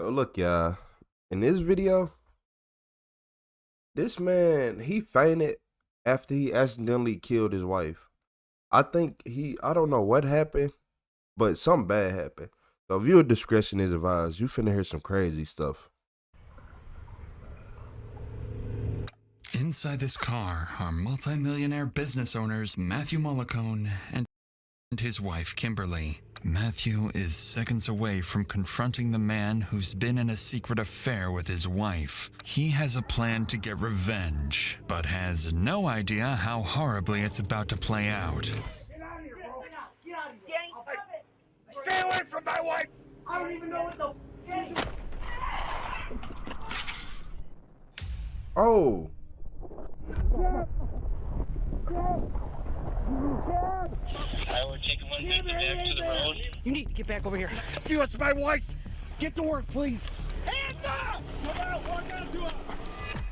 So look, y'all. In this video, this man he fainted after he accidentally killed his wife. I don't know what happened, but something bad happened. So viewer discretion is advised. You finna hear some crazy stuff. Inside this car are multimillionaire business owners Matthew Mollicone and his wife Kimberly. Matthew is seconds away from confronting the man who's been in a secret affair with his wife. He has a plan to get revenge, but has no idea how horribly it's about to play out. Get out of here, bro. Get out of here. Stay away from my wife. I don't even know what the f*** Oh. We're taking 150 back to the road. You need to get back over here. It's my wife. Get to work, please. Hands up!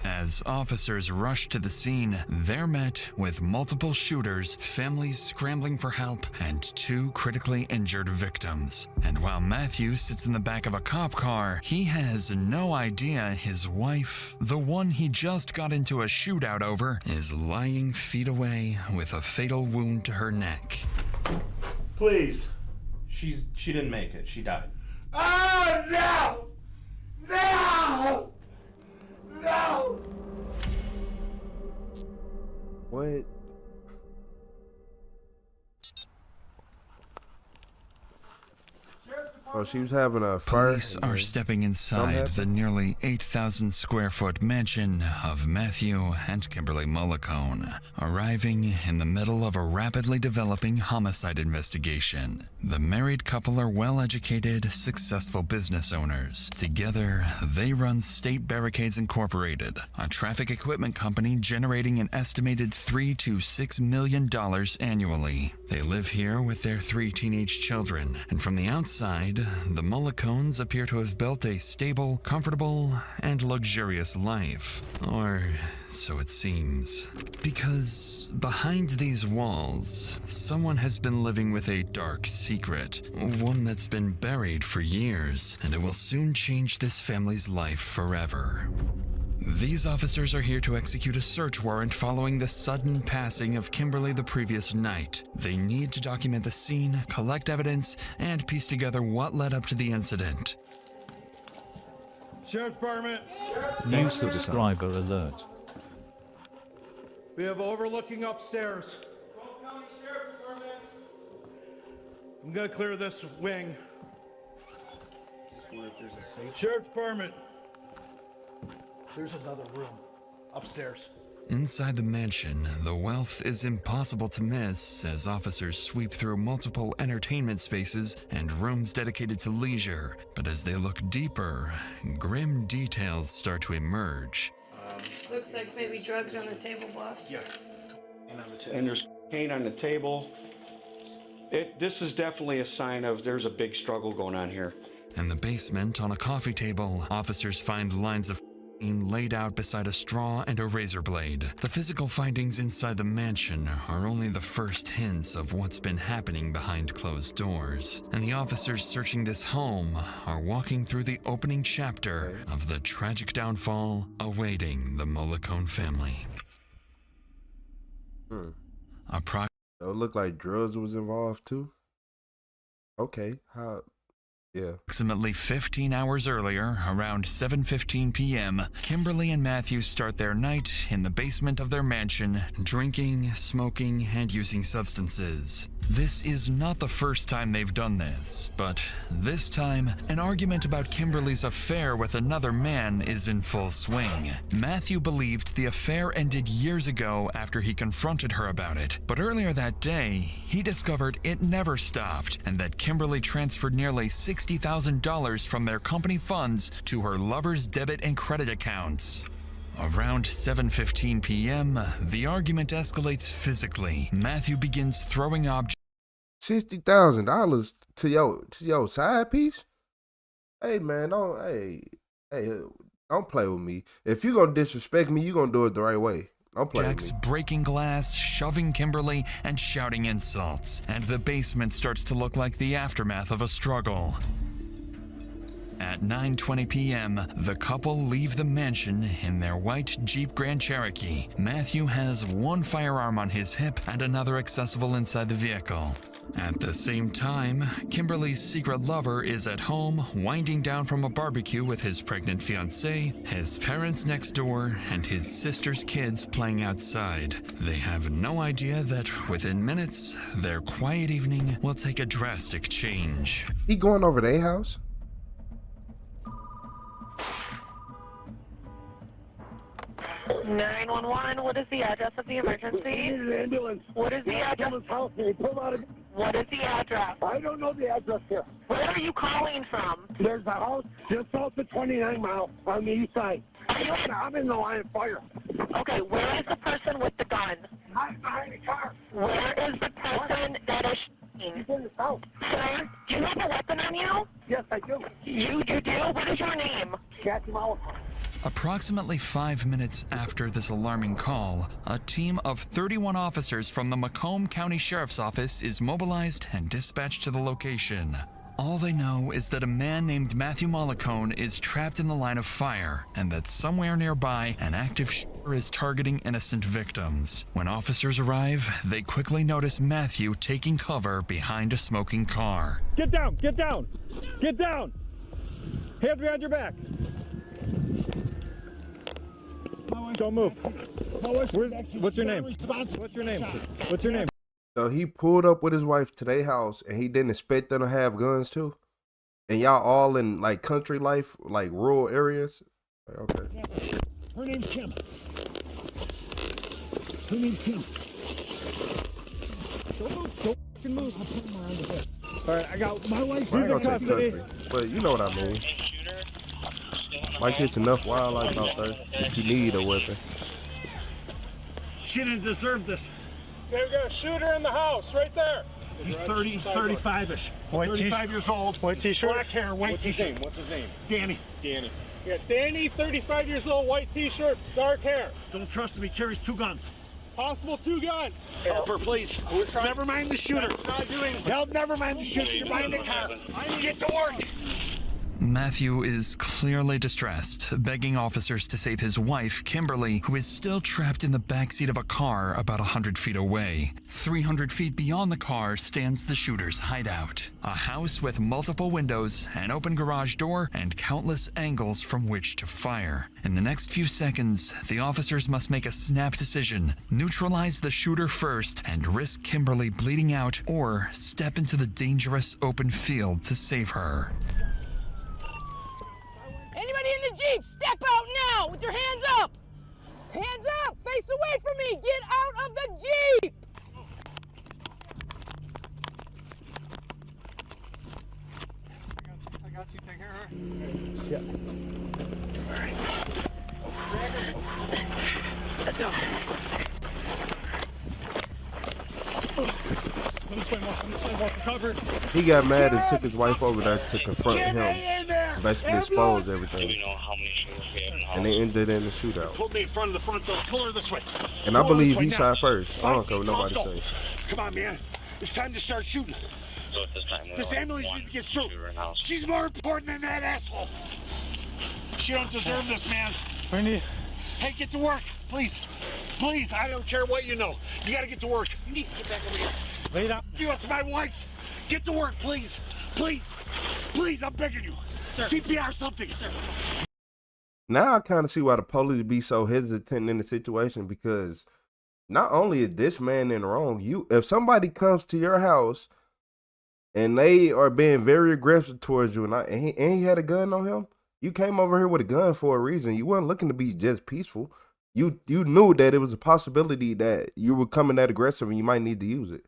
As officers rush to the scene, they're met with multiple shooters, families scrambling for help, and 2 critically injured victims. And while Matthew sits in the back of a cop car, he has no idea his wife, the one he just got into a shootout over, is lying feet away with a fatal wound to her neck. Please. She didn't make it. She died. Oh, no! No! No! What? Oh, she was having a fire. Police are stepping inside the nearly 8,000 square foot mansion of Matthew and Kimberly Mollicone, arriving in the middle of a rapidly developing homicide investigation. The married couple are well-educated, successful business owners. Together, they run State Barricades Incorporated, a traffic equipment company generating an estimated $3 to $6 million annually. They live here with their 3 teenage children, and from the outside, the Mollicones appear to have built a stable, comfortable, and luxurious life. Or so it seems. Because behind these walls, someone has been living with a dark secret, one that's been buried for years, and it will soon change this family's life forever. These officers are here to execute a search warrant following the sudden passing of Kimberly the previous night. They need to document the scene, collect evidence, and piece together what led up to the incident. Sheriff's Department. New subscriber alert. We have overlooking upstairs. I'm gonna clear this wing. Sheriff's Department. There's another room upstairs. Inside the mansion, the wealth is impossible to miss as officers sweep through multiple entertainment spaces and rooms dedicated to leisure. But as they look deeper, grim details start to emerge. Looks like maybe drugs on the table, boss. Yeah. And there's cocaine on the table. This is definitely a sign of there's a big struggle going on here. In the basement, on a coffee table, officers find lines of laid out beside a straw and a razor blade. The physical findings inside the mansion are only the first hints of what's been happening behind closed doors. And the officers searching this home are walking through the opening chapter of the tragic downfall awaiting the Mollicone family. So it looked like drugs was involved too. Okay, how? Yeah. Approximately 15 hours earlier, around 7:15 p.m., Kimberly and Matthew start their night in the basement of their mansion, drinking, smoking, and using substances. This is not the first time they've done this, but this time, an argument about Kimberly's affair with another man is in full swing. Matthew believed the affair ended years ago after he confronted her about it, but earlier that day, he discovered it never stopped and that Kimberly transferred nearly $60,000 from their company funds to her lover's debit and credit accounts. Around 7:15 p.m., the argument escalates physically. Matthew begins throwing objects. $60,000 to your side piece? Hey man, don't play with me. If you're gonna disrespect me, you're gonna do it the right way. Don't play with me. Breaking glass, shoving Kimberly, and shouting insults. And the basement starts to look like the aftermath of a struggle. At 9:20 p.m., the couple leave the mansion in their white Jeep Grand Cherokee. Matthew has one firearm on his hip and another accessible inside the vehicle. At the same time, Kimberly's secret lover is at home, winding down from a barbecue with his pregnant fiancée, his parents next door, and his sister's kids playing outside. They have no idea that within minutes, their quiet evening will take a drastic change. He going over their house? 911, what is the address of the emergency? An ambulance. What is the address? House. They pulled out of... What is the address? I don't know the address here. Where are you calling from? There's a house just south of 29 Mile on the east side. Are you in? I'm in the line of fire. Okay, where is the person with the gun? I'm behind the car. Where is the person that is shooting? He's in the house. Sir, do you have a weapon on you? Yes, I do. You do? What is your name? Catch him out. Approximately 5 minutes after this alarming call, a team of 31 officers from the Macomb County Sheriff's Office is mobilized and dispatched to the location. All they know is that a man named Matthew Mollicone is trapped in the line of fire and that somewhere nearby an active shooter is targeting innocent victims. When officers arrive, they quickly notice Matthew taking cover behind a smoking car. Get down! Get down! Get down! Hands behind your back! Don't move. What's your name? What's your name? What's your name? So he pulled up with his wife to their house and he didn't expect them to have guns too? And y'all all in like country life, like rural areas? Like, okay. Her name's Kim. Her name's Kim. Don't fucking move. All right, I got my wife. I ain't gonna say country, but you know what I mean. Like it's enough wildlife out there if you need a weapon. She didn't deserve this. They've got a shooter in the house right there. He's 35-ish. 35 years old. White t-shirt. Black hair, white t-shirt. What's his name? Danny. Yeah, Danny, 35 years old, white t-shirt, dark hair. Don't trust him. He carries 2 guns. Possible 2 guns. Help her, please. Never mind the shooter. Help, never mind the shooter. You're behind the car. Get to work. Matthew is clearly distressed, begging officers to save his wife, Kimberly, who is still trapped in the backseat of a car about 100 feet away. 300 feet beyond the car stands the shooter's hideout, a house with multiple windows, an open garage door, and countless angles from which to fire. In the next few seconds, the officers must make a snap decision, neutralize the shooter first, and risk Kimberly bleeding out, or step into the dangerous open field to save her. Anybody in the Jeep, step out now with your hands up! Hands up! Face away from me! Get out of the Jeep! I got you. Take care of her. Shit. All right. Let's go. Let me swim off the cover. He got mad and took his wife over there to confront him. Basically expose everything. Do we know how many shooters we have in the house? And they ended in the shootout. Pulled me in front of the front door. Pull her this way. And I believe he shot first. I don't care what nobody says. Come on, man. It's time to start shooting. So at this time, we This only have ambulance one needs to get through. shooter in house. She's more important than that asshole. She don't deserve this, man. Hey, get to work, please. Please, I don't care what you know. You gotta get to work. You need to get back over here. Lay down. You, it's my wife. Get to work, please. Please. Please, I'm begging you. Sir. CPR something. Sir. Now I kind of see why the police be so hesitant in the situation, because not only is this man in the wrong, if somebody comes to your house and they are being very aggressive towards you, and he had a gun on him, you came over here with a gun for a reason. You weren't looking to be just peaceful. You knew that it was a possibility that you were coming that aggressive and you might need to use it.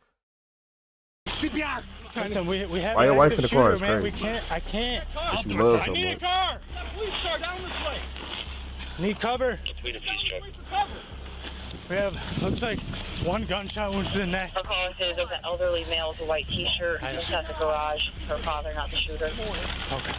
CPR. Listen, we have Why your wife in the car shooter, is man. crazy. I can't. That you love I so need a much. car. Police car down this way. Need cover. Between a piece truck. We have, looks like 1 gunshot wound to the neck. Her calling says there's an elderly male with a white t-shirt just at the garage. Her father, not the shooter. Okay.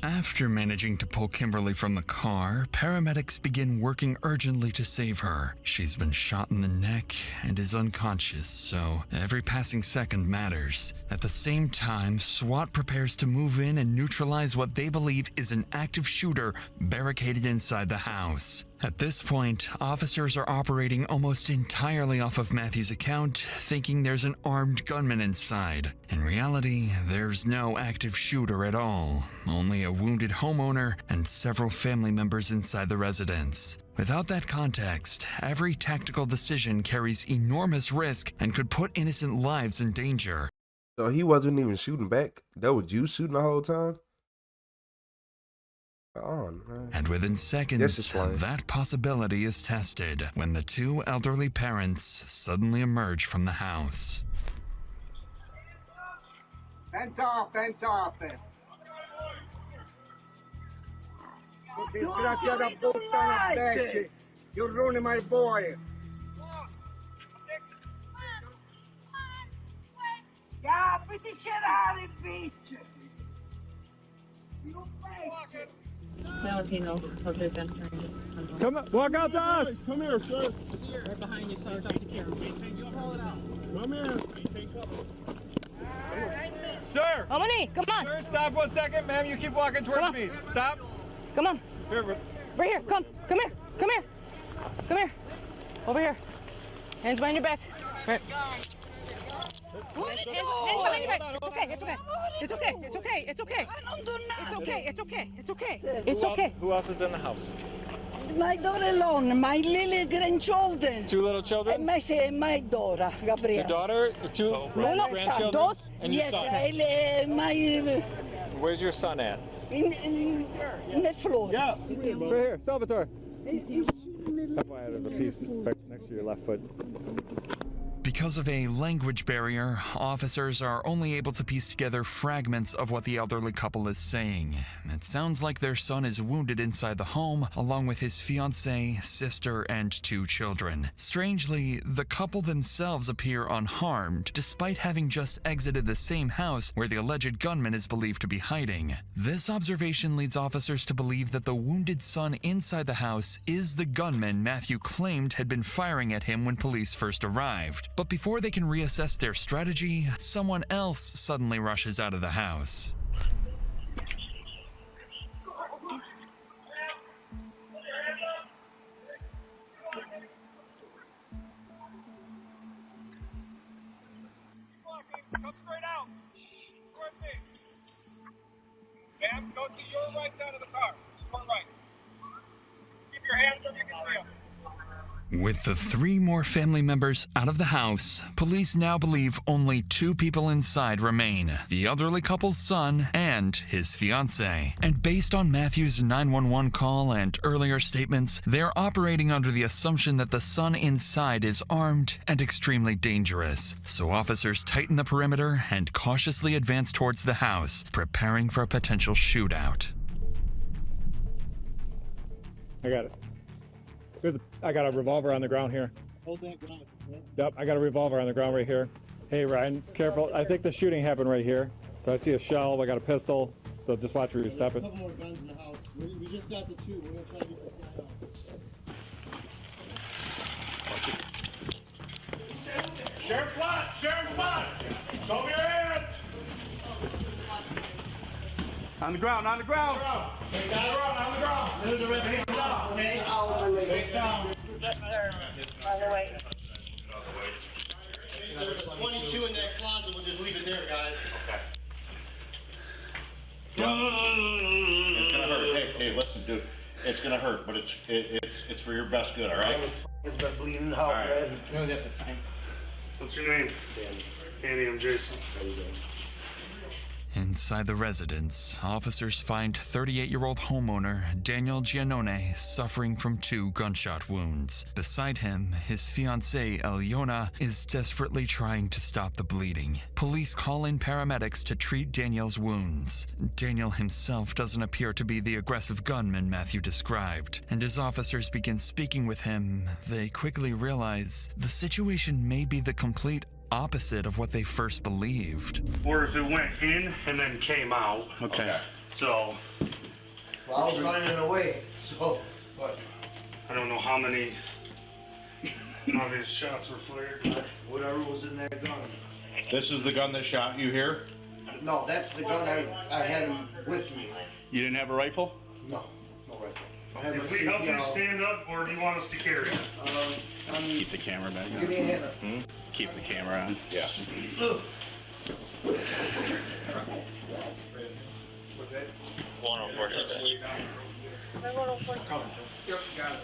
After managing to pull Kimberly from the car, paramedics begin working urgently to save her. She's been shot in the neck and is unconscious, so every passing second matters. At the same time, SWAT prepares to move in and neutralize what they believe is an active shooter barricaded inside the house. At this point, officers are operating almost entirely off of Matthew's account, thinking there's an armed gunman inside. In reality, there's no active shooter at all, only a wounded homeowner and several family members inside the residence. Without that context, every tactical decision carries enormous risk and could put innocent lives in danger. So he wasn't even shooting back? That was you shooting the whole time? On, and within seconds, that possibility is tested when the two elderly parents suddenly emerge from the house. Hands off, hands off. You're ruining my boy. Yeah, fatti scerare, bitch. You bitch. Now if he knows what they've been trying to... Come on, walk out to us! Come here, sir. Right behind you, so it's up secure. Come here. Sir! Harmony, come on! Sir, stop 1 second. Ma'am, you keep walking towards me. Stop. Come on. Here, right here, come here, come here. Come here. Over here. Hands behind your back. Right. Hands behind your back. It's okay. It's okay. It's okay. It's okay. It's okay. It's okay. It's okay. It's okay. Who else is in the house? My daughter alone, my little grandchildren. 2 little children? And my daughter, Gabriela. Your daughter, 2 grandchildren, and your yes, son. my... Where's your son at? In the floor. Yeah. Right here, Salvatore. FYI, there's a piece right next to your left foot. Because of a language barrier, officers are only able to piece together fragments of what the elderly couple is saying. It sounds like their son is wounded inside the home, along with his fiancée, sister, and 2 children. Strangely, the couple themselves appear unharmed, despite having just exited the same house where the alleged gunman is believed to be hiding. This observation leads officers to believe that the wounded son inside the house is the gunman Matthew claimed had been firing at him when police first arrived. But before they can reassess their strategy, someone else suddenly rushes out of the house. Come straight out. Towards me. Ma'am, go to your right side of the car. Your right. Keep your hands where you can see them. With the 3 more family members out of the house, police now believe only 2 people inside remain, the elderly couple's son and his fiancée. And based on Matthew's 911 call and earlier statements, they're operating under the assumption that the son inside is armed and extremely dangerous. So officers tighten the perimeter and cautiously advance towards the house, preparing for a potential shootout. I got it. I got a revolver on the ground here. Hold that ground. Yep, I got a revolver on the ground right here. Hey, Ryan, careful. I think the shooting happened right here. So I see a shell. I got a pistol. So just watch where you're stepping. There's a couple more guns in the house. We just got the 2. We're going to try to get this guy out. Sheriff Flat! Sheriff Flat! Show me your hands! On the ground, on the ground! Take down the ground, on the ground! This is the rest of the ground, okay? Take down. By the way. There's a 22 in that closet. We'll just leave it there, guys. Okay. It's gonna hurt. Hey, listen, dude. It's gonna hurt, but it's for your best good, all right? It's been bleeding out, man. We don't get the time. What's your name? Danny, I'm Jason. How you doing? Inside the residence, officers find 38-year-old homeowner Daniel Giannone suffering from 2 gunshot wounds. Beside him, his fiancée, Eliona, is desperately trying to stop the bleeding. Police call in paramedics to treat Daniel's wounds. Daniel himself doesn't appear to be the aggressive gunman Matthew described, and as officers begin speaking with him, they quickly realize the situation may be the complete opposite of what they first believed. Or if it went in and then came out. Okay. So. Well, I was running away, so, but. I don't know how many shots were fired. But whatever was in that gun. This is the gun that shot you here? No, that's the gun I had with me. You didn't have a rifle? No, no rifle. I have my if we help you CPR. stand up, or do you want us to carry it? Keep the camera back on. Give me a hand. Keep the camera on. Yeah. What's that? 104 today. Yep, got it.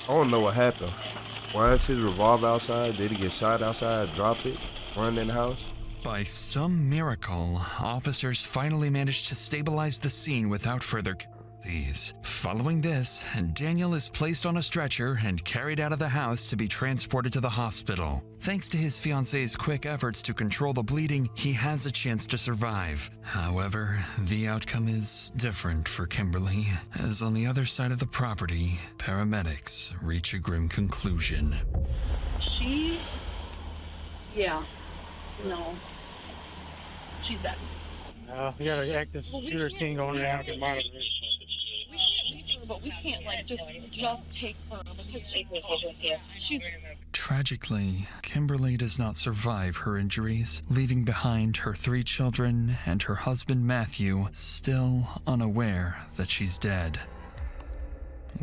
I don't know what happened. Why is his revolver outside? Did he get shot outside, drop it, run in the house? By some miracle, officers finally managed to stabilize the scene without further casualties. Following this, Daniel is placed on a stretcher and carried out of the house to be transported to the hospital. Thanks to his fiance's quick efforts to control the bleeding, he has a chance to survive. However, the outcome is different for Kimberly, as on the other side of the property, paramedics reach a grim conclusion. Yeah. No. She's dead. We got an active shooter scene going on. We can't leave her, but we can't just take her because she's. Tragically, Kimberly does not survive her injuries, leaving behind her 3 children and her husband Matthew, still unaware that she's dead.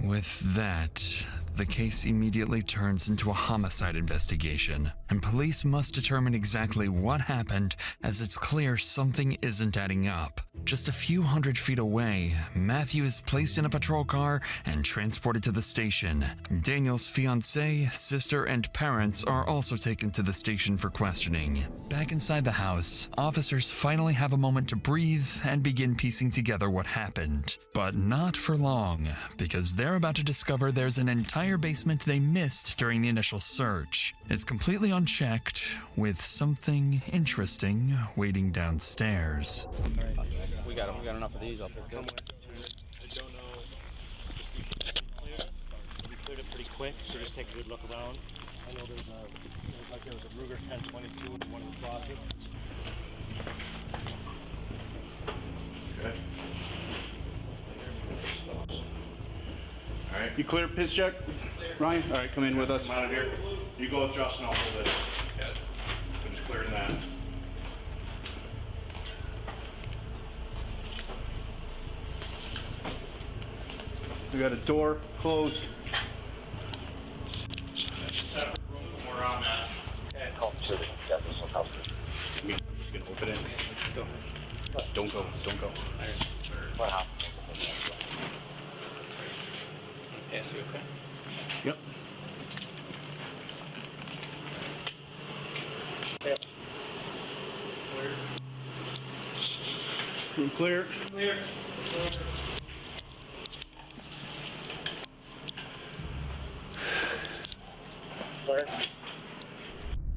With that, the case immediately turns into a homicide investigation, and police must determine exactly what happened, as it's clear something isn't adding up. Just a few hundred feet away, Matthew is placed in a patrol car and transported to the station. Daniel's fiancée, sister, and parents are also taken to the station for questioning. Back inside the house, officers finally have a moment to breathe and begin piecing together what happened. But not for long, because they're about to discover there's an entire basement they missed during the initial search. It's completely unchecked, with something interesting waiting downstairs. We got enough of these. I'll pick them. I don't know. We cleared it pretty quick, so just take a good look around. I know there was a Ruger 1022 in one of the closets. Okay. All right. You clear piss check? Ryan? All right, come in with us. Come out of here. You go with Justin, I'll hold it. Yeah. I'm just clearing that. We got a door closed. Separate room from where I'm at. I'm just gonna open it. Go. Don't go. Don't go. Yes, you okay? Yep. Room clear. Clear.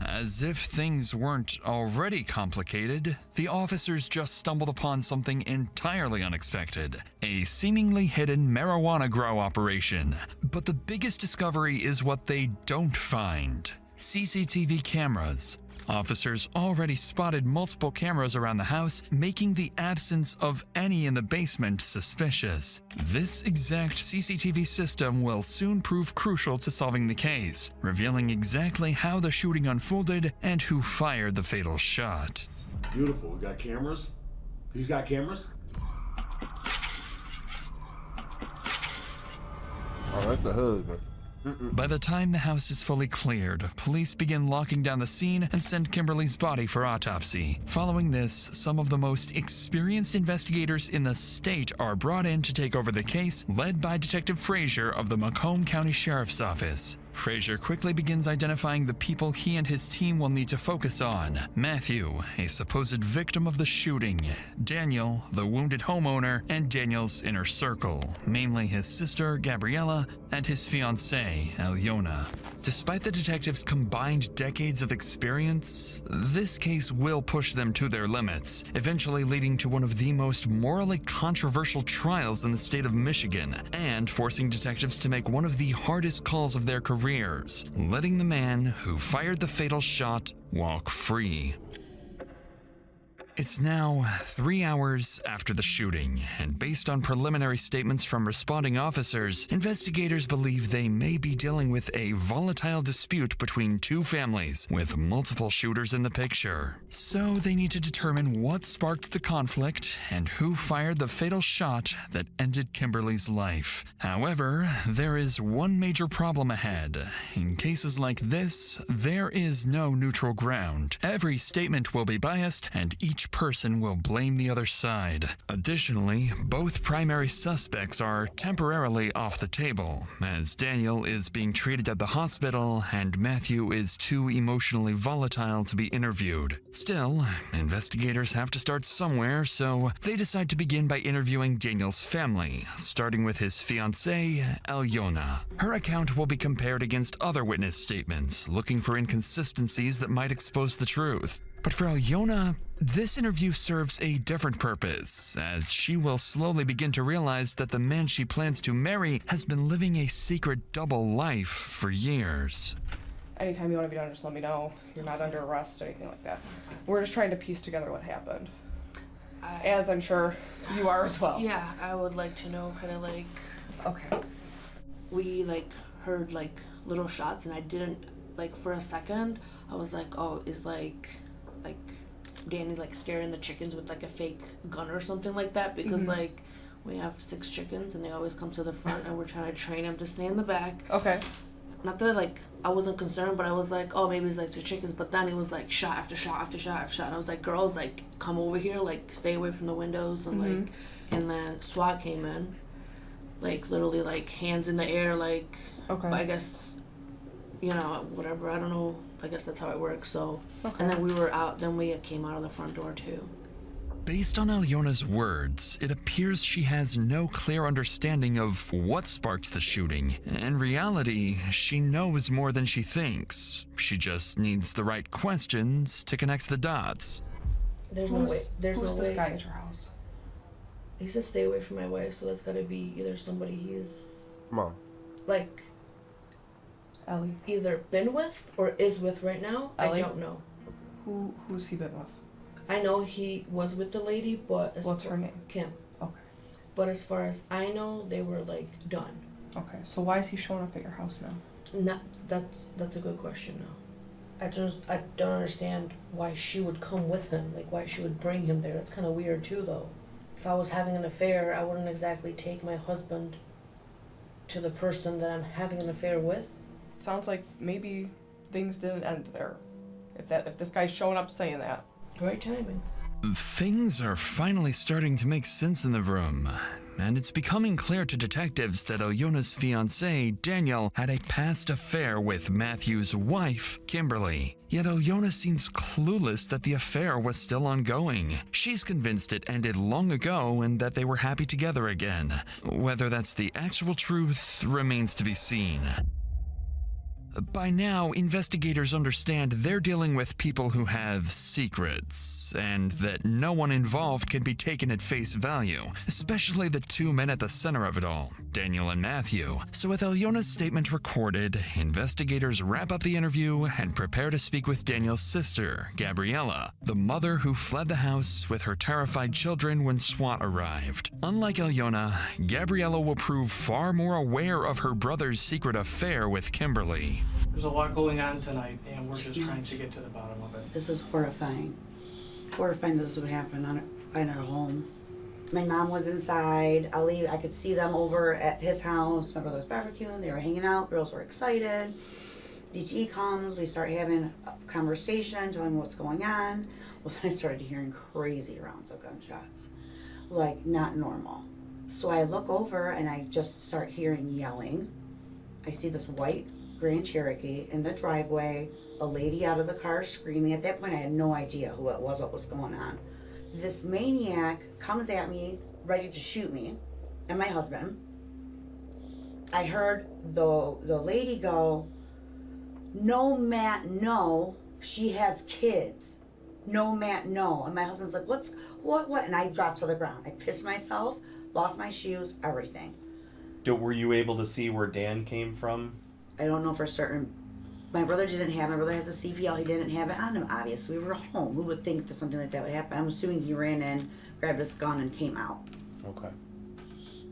As if things weren't already complicated, the officers just stumbled upon something entirely unexpected, a seemingly hidden marijuana grow operation. But the biggest discovery is what they don't find: CCTV cameras. Officers already spotted multiple cameras around the house, making the absence of any in the basement suspicious. This exact CCTV system will soon prove crucial to solving the case, revealing exactly how the shooting unfolded and who fired the fatal shot. Beautiful. We got cameras. He's got cameras. Oh, that's the husband. By the time the house is fully cleared, police begin locking down the scene and send Kimberly's body for autopsy. Following this, some of the most experienced investigators in the state are brought in to take over the case, led by Detective Frazier of the Macomb County Sheriff's Office. Frazier quickly begins identifying the people he and his team will need to focus on. Matthew, a supposed victim of the shooting, Daniel, the wounded homeowner, and Daniel's inner circle, mainly his sister, Gabriella, and his fiancée, Alyona. Despite the detectives' combined decades of experience, this case will push them to their limits, eventually leading to one of the most morally controversial trials in the state of Michigan, and forcing detectives to make one of the hardest calls of their careers, letting the man who fired the fatal shot walk free. It's now 3 hours after the shooting, and based on preliminary statements from responding officers, investigators believe they may be dealing with a volatile dispute between two families with multiple shooters in the picture. So they need to determine what sparked the conflict and who fired the fatal shot that ended Kimberly's life. However, there is one major problem ahead. In cases like this, there is no neutral ground. Every statement will be biased, and each person will blame the other side. Additionally, both primary suspects are temporarily off the table, as Daniel is being treated at the hospital and Matthew is too emotionally volatile to be interviewed. Still, investigators have to start somewhere, so they decide to begin by interviewing Daniel's family, starting with his fiancée, Alyona. Her account will be compared against other witness statements, looking for inconsistencies that might expose the truth. But for Alyona, this interview serves a different purpose, as she will slowly begin to realize that the man she plans to marry has been living a secret double life for years. Anytime you want to be done, just let me know. You're not under arrest or anything like that. We're just trying to piece together what happened. As I'm sure you are as well. Yeah, I would like to know kind of like... Okay. We like heard like little shots and I didn't, like for a second, I was like, oh, is like Danny like scaring the chickens with like a fake gun or something like that, because like we have 6 chickens and they always come to the front and we're trying to train them to stay in the back. Okay. Not that like I wasn't concerned, but I was like, oh, maybe it's like the chickens, but then it was like shot after shot after shot after shot, and I was like, girls, like come over here, like stay away from the windows, and like, and then SWAT came in, like literally like hands in the air, like, okay, I guess, you know, whatever, I don't know, I guess that's how it works. So and then we were out, then we came out of the front door too. Based on Alyona's words, it appears she has no clear understanding of what sparked the shooting. In reality, she knows more than she thinks. She just needs the right questions to connect the dots. There's no way. There's no way. Who's this guy at your house? He said stay away from my wife, so that's gotta be either somebody he's... Mom. Like... Ellie. Either been with or is with right now. Ellie? I don't know. Who's he been with? I know he was with the lady, but... What's her name? Kim. Okay. But as far as I know, they were like done. Okay, so why is he showing up at your house now? That's a good question now. I don't understand why she would come with him, like why she would bring him there. That's kind of weird too, though. If I was having an affair, I wouldn't exactly take my husband to the person that I'm having an affair with. Sounds like maybe things didn't end there. If this guy's showing up saying that. Great timing. Things are finally starting to make sense in the room, and it's becoming clear to detectives that Alyona's fiancé, Daniel, had a past affair with Matthew's wife, Kimberly. Yet Alyona seems clueless that the affair was still ongoing. She's convinced it ended long ago and that they were happy together again. Whether that's the actual truth remains to be seen. By now, investigators understand they're dealing with people who have secrets, and that no one involved can be taken at face value, especially the 2 men at the center of it all, Daniel and Matthew. So with Alyona's statement recorded, investigators wrap up the interview and prepare to speak with Daniel's sister, Gabriella, the mother who fled the house with her terrified children when SWAT arrived. Unlike Alyona, Gabriella will prove far more aware of her brother's secret affair with Kimberly. There's a lot going on tonight, and we're just trying to get to the bottom of it. This is horrifying. Horrifying that this would happen in our home. My mom was inside. I could see them over at his house. My brother was barbecuing. They were hanging out. Girls were excited. DTE comes. We start having a conversation, telling me what's going on. Well, then I started hearing crazy rounds of gunshots. Like, not normal. So I look over, and I just start hearing yelling. I see this white Grand Cherokee in the driveway, a lady out of the car screaming. At that point, I had no idea who it was, what was going on. This maniac comes at me, ready to shoot me and my husband. I heard the lady go, "No, Matt, no, she has kids. No, Matt, no." And my husband's like, what? And I dropped to the ground. I pissed myself, lost my shoes, everything. Were you able to see where Dan came from? I don't know for certain. My brother has a CPL, he didn't have it on him, obviously. We were home. Who would think that something like that would happen? I'm assuming he ran in, grabbed his gun, and came out. Okay.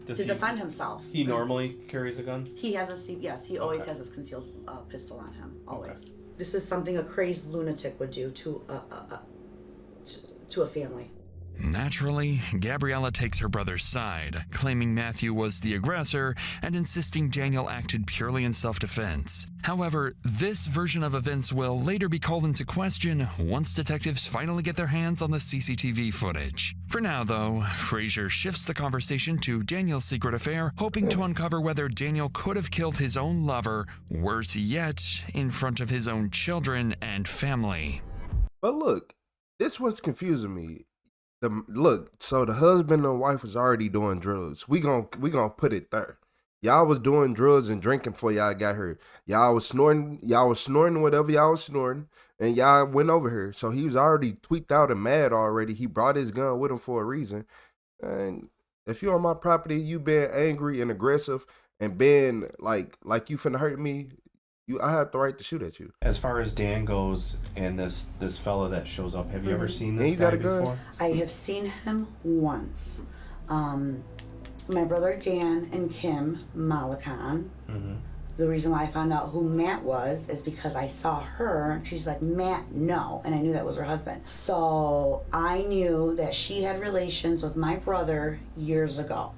To defend himself. He normally carries a gun? He has yes, he always has his concealed pistol on him, always. Okay. This is something a crazed lunatic would do to a family. Naturally, Gabriella takes her brother's side, claiming Matthew was the aggressor and insisting Daniel acted purely in self-defense. However, this version of events will later be called into question once detectives finally get their hands on the CCTV footage. For now, though, Frazier shifts the conversation to Daniel's secret affair, hoping to uncover whether Daniel could have killed his own lover, worse yet, in front of his own children and family. But look, this was confusing me. So the husband and wife was already doing drugs. We gonna put it there. Y'all was doing drugs and drinking before y'all got here. Y'all was snorting whatever y'all was snorting, and y'all went over here. So he was already tweaked out and mad already. He brought his gun with him for a reason. And if you're on my property, you being angry and aggressive and being like you finna hurt me, I have the right to shoot at you. As far as Dan goes and this fella that shows up, have you ever seen this guy before? I have seen him once. My brother Dan and Kim Malakan. The reason why I found out who Matt was is because I saw her. She's like, "Matt, no," and I knew that was her husband. So I knew that she had relations with my brother years ago.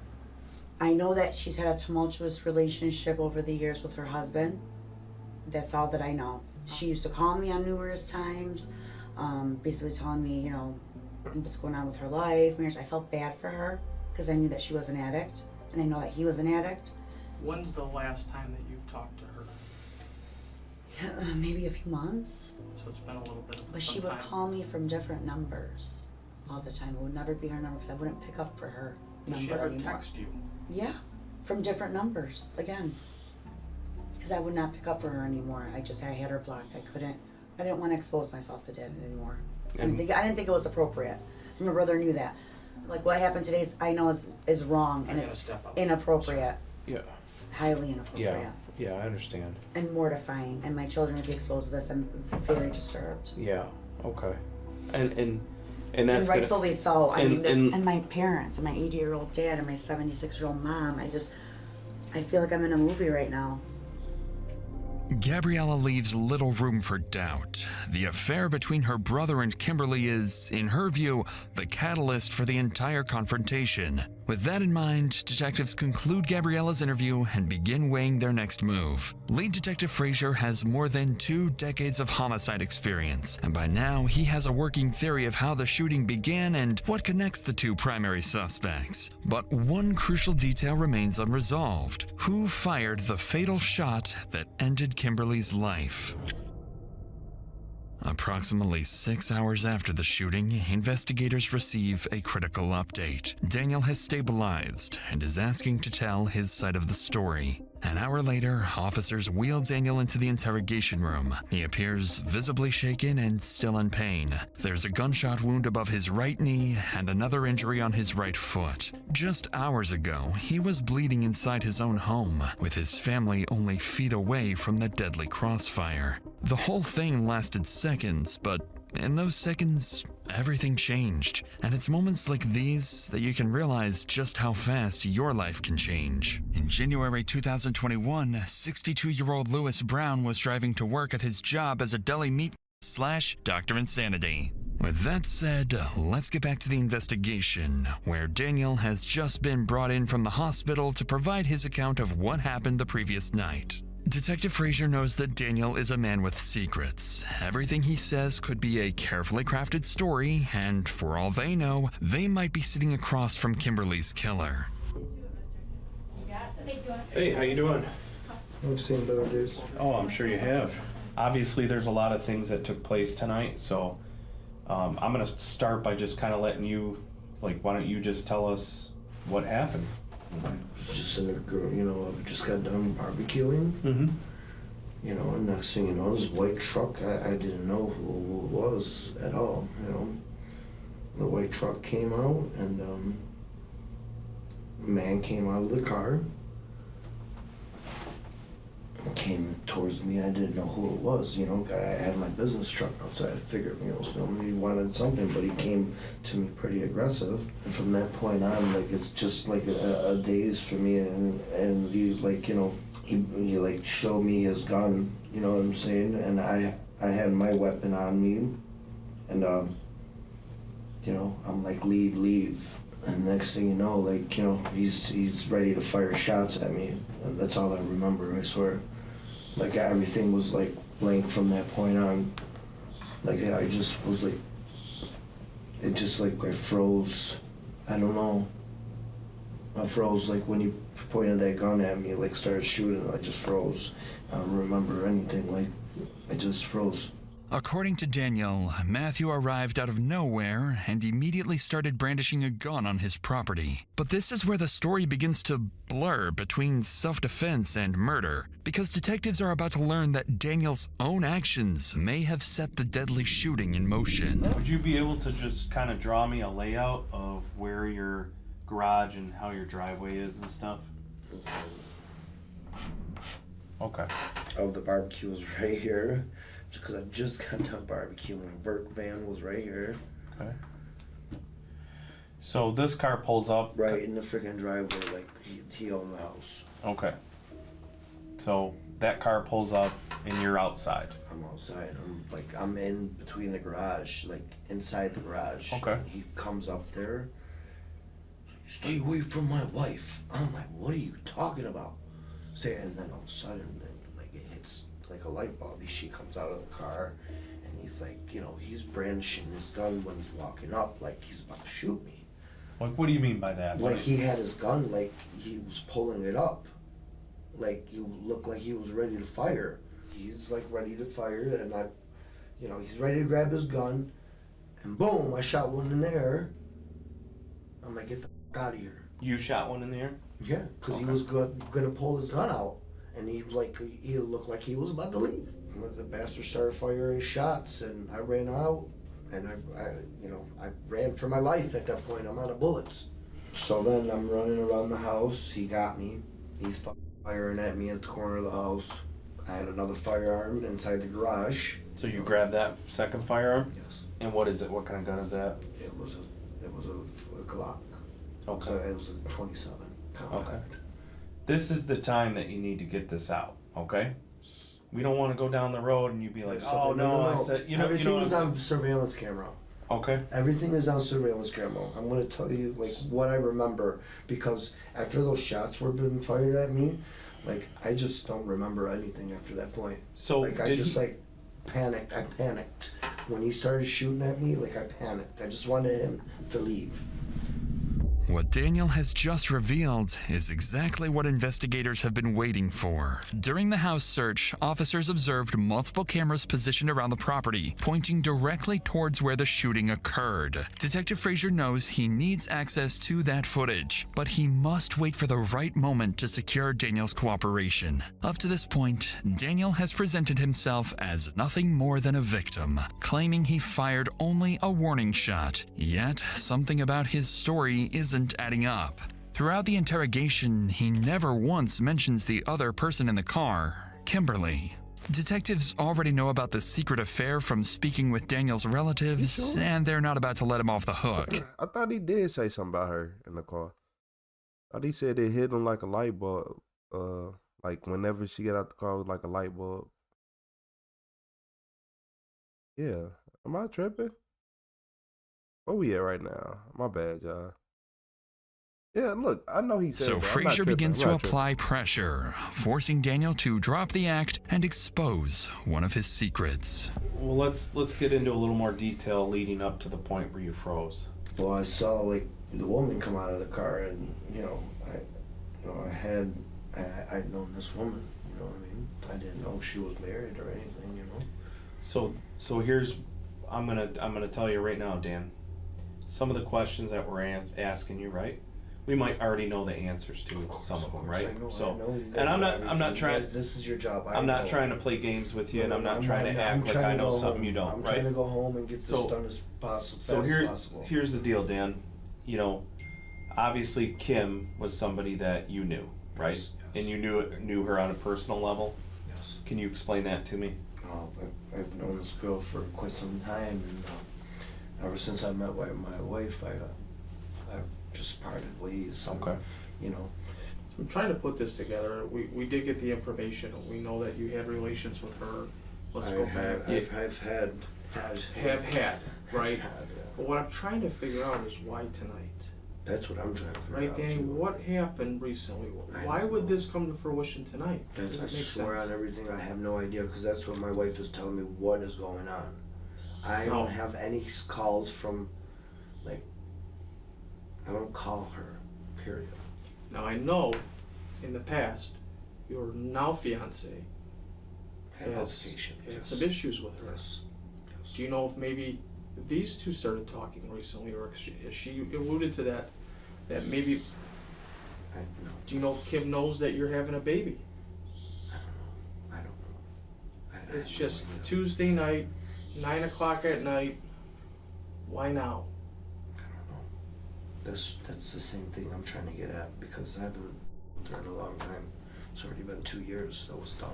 I know that she's had a tumultuous relationship over the years with her husband. That's all that I know. She used to call me on numerous times, basically telling me, you know, what's going on with her life, marriage. I felt bad for her because I knew that she was an addict, and I know that he was an addict. When's the last time that you've talked to her? Maybe a few months. So it's been a little bit of But she would call me from different numbers all the time. It would never be her number because I wouldn't pick up for her number Did she ever anymore. text you? Yeah, from different numbers, again. Because I would not pick up for her anymore. I had her blocked. I didn't want to expose myself to that anymore. I didn't think it was appropriate. And my brother knew that. Like what happened today I know is wrong and it's inappropriate. Yeah. Highly inappropriate. Yeah, I understand. And mortifying. And my children would be exposed to this. I'm very disturbed. Yeah, okay. And that's rightfully so. I mean, and my parents and my 80-year-old dad and my 76-year-old mom. I feel like I'm in a movie right now. Gabriella leaves little room for doubt. The affair between her brother and Kimberly is, in her view, the catalyst for the entire confrontation. With that in mind, detectives conclude Gabriella's interview and begin weighing their next move. Lead Detective Frazier has more than 2 decades of homicide experience, and by now he has a working theory of how the shooting began and what connects the 2 primary suspects. But one crucial detail remains unresolved. Who fired the fatal shot that ended Kimberly's life? Approximately 6 hours after the shooting, investigators receive a critical update. Daniel has stabilized and is asking to tell his side of the story. An hour later, officers wheel Daniel into the interrogation room. He appears visibly shaken and still in pain. There's a gunshot wound above his right knee and another injury on his right foot. Just hours ago, he was bleeding inside his own home, with his family only feet away from the deadly crossfire. The whole thing lasted seconds, but in those seconds, everything changed. And it's moments like these that you can realize just how fast your life can change. In January 2021, 62-year-old Lewis Brown was driving to work at his job as a deli meat / Dr. Insanity. With that said, let's get back to the investigation, where Daniel has just been brought in from the hospital to provide his account of what happened the previous night. Detective Frazier knows that Daniel is a man with secrets. Everything he says could be a carefully crafted story, and for all they know, they might be sitting across from Kimberly's killer. Hey, how you doing? I've seen better days. Oh, I'm sure you have. Obviously, there's a lot of things that took place tonight, so I'm gonna start by just kind of letting you, like, why don't you just tell us what happened? I was just in the girl, you know, I just got done barbecuing. Mm-hmm. You know, and next thing you know, this white truck, I didn't know who it was at all, you know. The white truck came out, and a man came out of the car. Came towards me. I didn't know who it was, you know. I had my business truck outside. I figured, you know, somebody wanted something, but he came to me pretty aggressive. And from that point on, like, it's just like a daze for me. And he, like, you know, he like showed me his gun, you know what I'm saying? And I had my weapon on me, and you know, I'm like, leave. And next thing you know, like, you know, he's ready to fire shots at me. And that's all I remember, I swear. Like, everything was like blank from that point on. Like, I just was like, it just like, I froze. I don't know. I froze, like, when he pointed that gun at me, like, started shooting, I just froze. I don't remember anything, like, I just froze. According to Daniel, Matthew arrived out of nowhere and immediately started brandishing a gun on his property. But this is where the story begins to blur between self-defense and murder, because detectives are about to learn that Daniel's own actions may have set the deadly shooting in motion. Would you be able to just kind of draw me a layout of where your garage and how your driveway is and stuff? Okay. Oh, the barbecue was right here. Because I just got done barbecuing. Work van was right here. Okay. So this car pulls up right in the freaking driveway, like he owned the house. Okay. So that car pulls up and you're outside. I'm outside. I'm in between the garage, like inside the garage. Okay. He comes up there. Stay away from my wife. I'm like, what are you talking about? And then all of a sudden, like, it hits like a light bulb. She comes out of the car, and he's like, you know, he's brandishing his gun when he's walking up, like he's about to shoot me. Like, what do you mean by that? Like, he had his gun, like he was pulling it up, like you look like he was ready to fire. He's like ready to fire, and you know, he's ready to grab his gun, and boom, I shot one in the air. I'm like, get the fuck out of here. You shot one in the air? Yeah, because he was gonna pull his gun out. And he looked like he was about to leave. The bastard started firing shots, and I ran out, and I ran for my life at that point. I'm out of bullets. So then I'm running around the house. He got me. He's firing at me at the corner of the house. I had another firearm inside the garage. So you grabbed that second firearm? Yes. And what is it? What kind of gun is that? It was a Glock. Okay. It was a 27 compact. Okay. This is the time that you need to get this out, okay? We don't want to go down the road and you be like, oh no, I said, you know, everything is on surveillance camera. Okay. Everything is on surveillance camera. I'm gonna tell you like what I remember, because after those shots were being fired at me, like I just don't remember anything after that point. So like I just like panicked. I panicked when he started shooting at me. Like I panicked. I just wanted him to leave. What Daniel has just revealed is exactly what investigators have been waiting for. During the house search, officers observed multiple cameras positioned around the property, pointing directly towards where the shooting occurred. Detective Frazier knows he needs access to that footage, but he must wait for the right moment to secure Daniel's cooperation. Up to this point, Daniel has presented himself as nothing more than a victim, claiming he fired only a warning shot. Yet, something about his story isn't adding up. Throughout the interrogation, he never once mentions the other person in the car, Kimberly. Detectives already know about the secret affair from speaking with Daniel's relatives, and they're not about to let him off the hook. I thought he did say something about her in the car. I thought he said it hit him like a light bulb. Like whenever she get out the car, it was like a light bulb. Yeah. Am I tripping? Where we at right now? My bad, y'all. Yeah, look, I know he said So that. Frazier begins to apply pressure, forcing Daniel to drop the act and expose one of his secrets. Well, let's get into a little more detail leading up to the point where you froze. Well, I saw like the woman come out of the car, and I I'd known this woman, you know what I mean? I didn't know she was married or anything, you know? So here's, I'm gonna tell you right now, Dan. Some of the questions that we're asking you, right? We might already know the answers to some of them, right? I know and I'm not trying. This is your job. I'm not trying to play games with you, and I'm not trying to act like I know something you don't, I'm right? trying to go home and get this done as possible. So here's the deal, Dan. You know, obviously Kim was somebody that you knew, right? Yes. And you knew her on a personal level. Yes. Can you explain that to me? I've known this girl for quite some time, and ever since I met my wife, I've just parted ways. Okay. You know. I'm trying to put this together. We did get the information. We know that you had relations with her. Let's go back. I've had, right? But what I'm trying to figure out is why tonight. That's what I'm trying to figure out. Right, Danny, too. what happened recently? Why would this come to fruition tonight? I swear on everything, I have no idea, because that's what my wife is telling me what is going on. I don't have any calls from, like, I don't call her, period. Now, I know in the past, your now fiance had some issues with her. Yes. Do you know if maybe these two started talking recently, or has she alluded to that maybe, do you know if Kim knows that you're having a baby? I don't know. It's just Tuesday night, 9 o'clock at night. Why now? I don't know. That's the same thing I'm trying to get at, because I've been with her in a long time. It's already been 2 years that was done.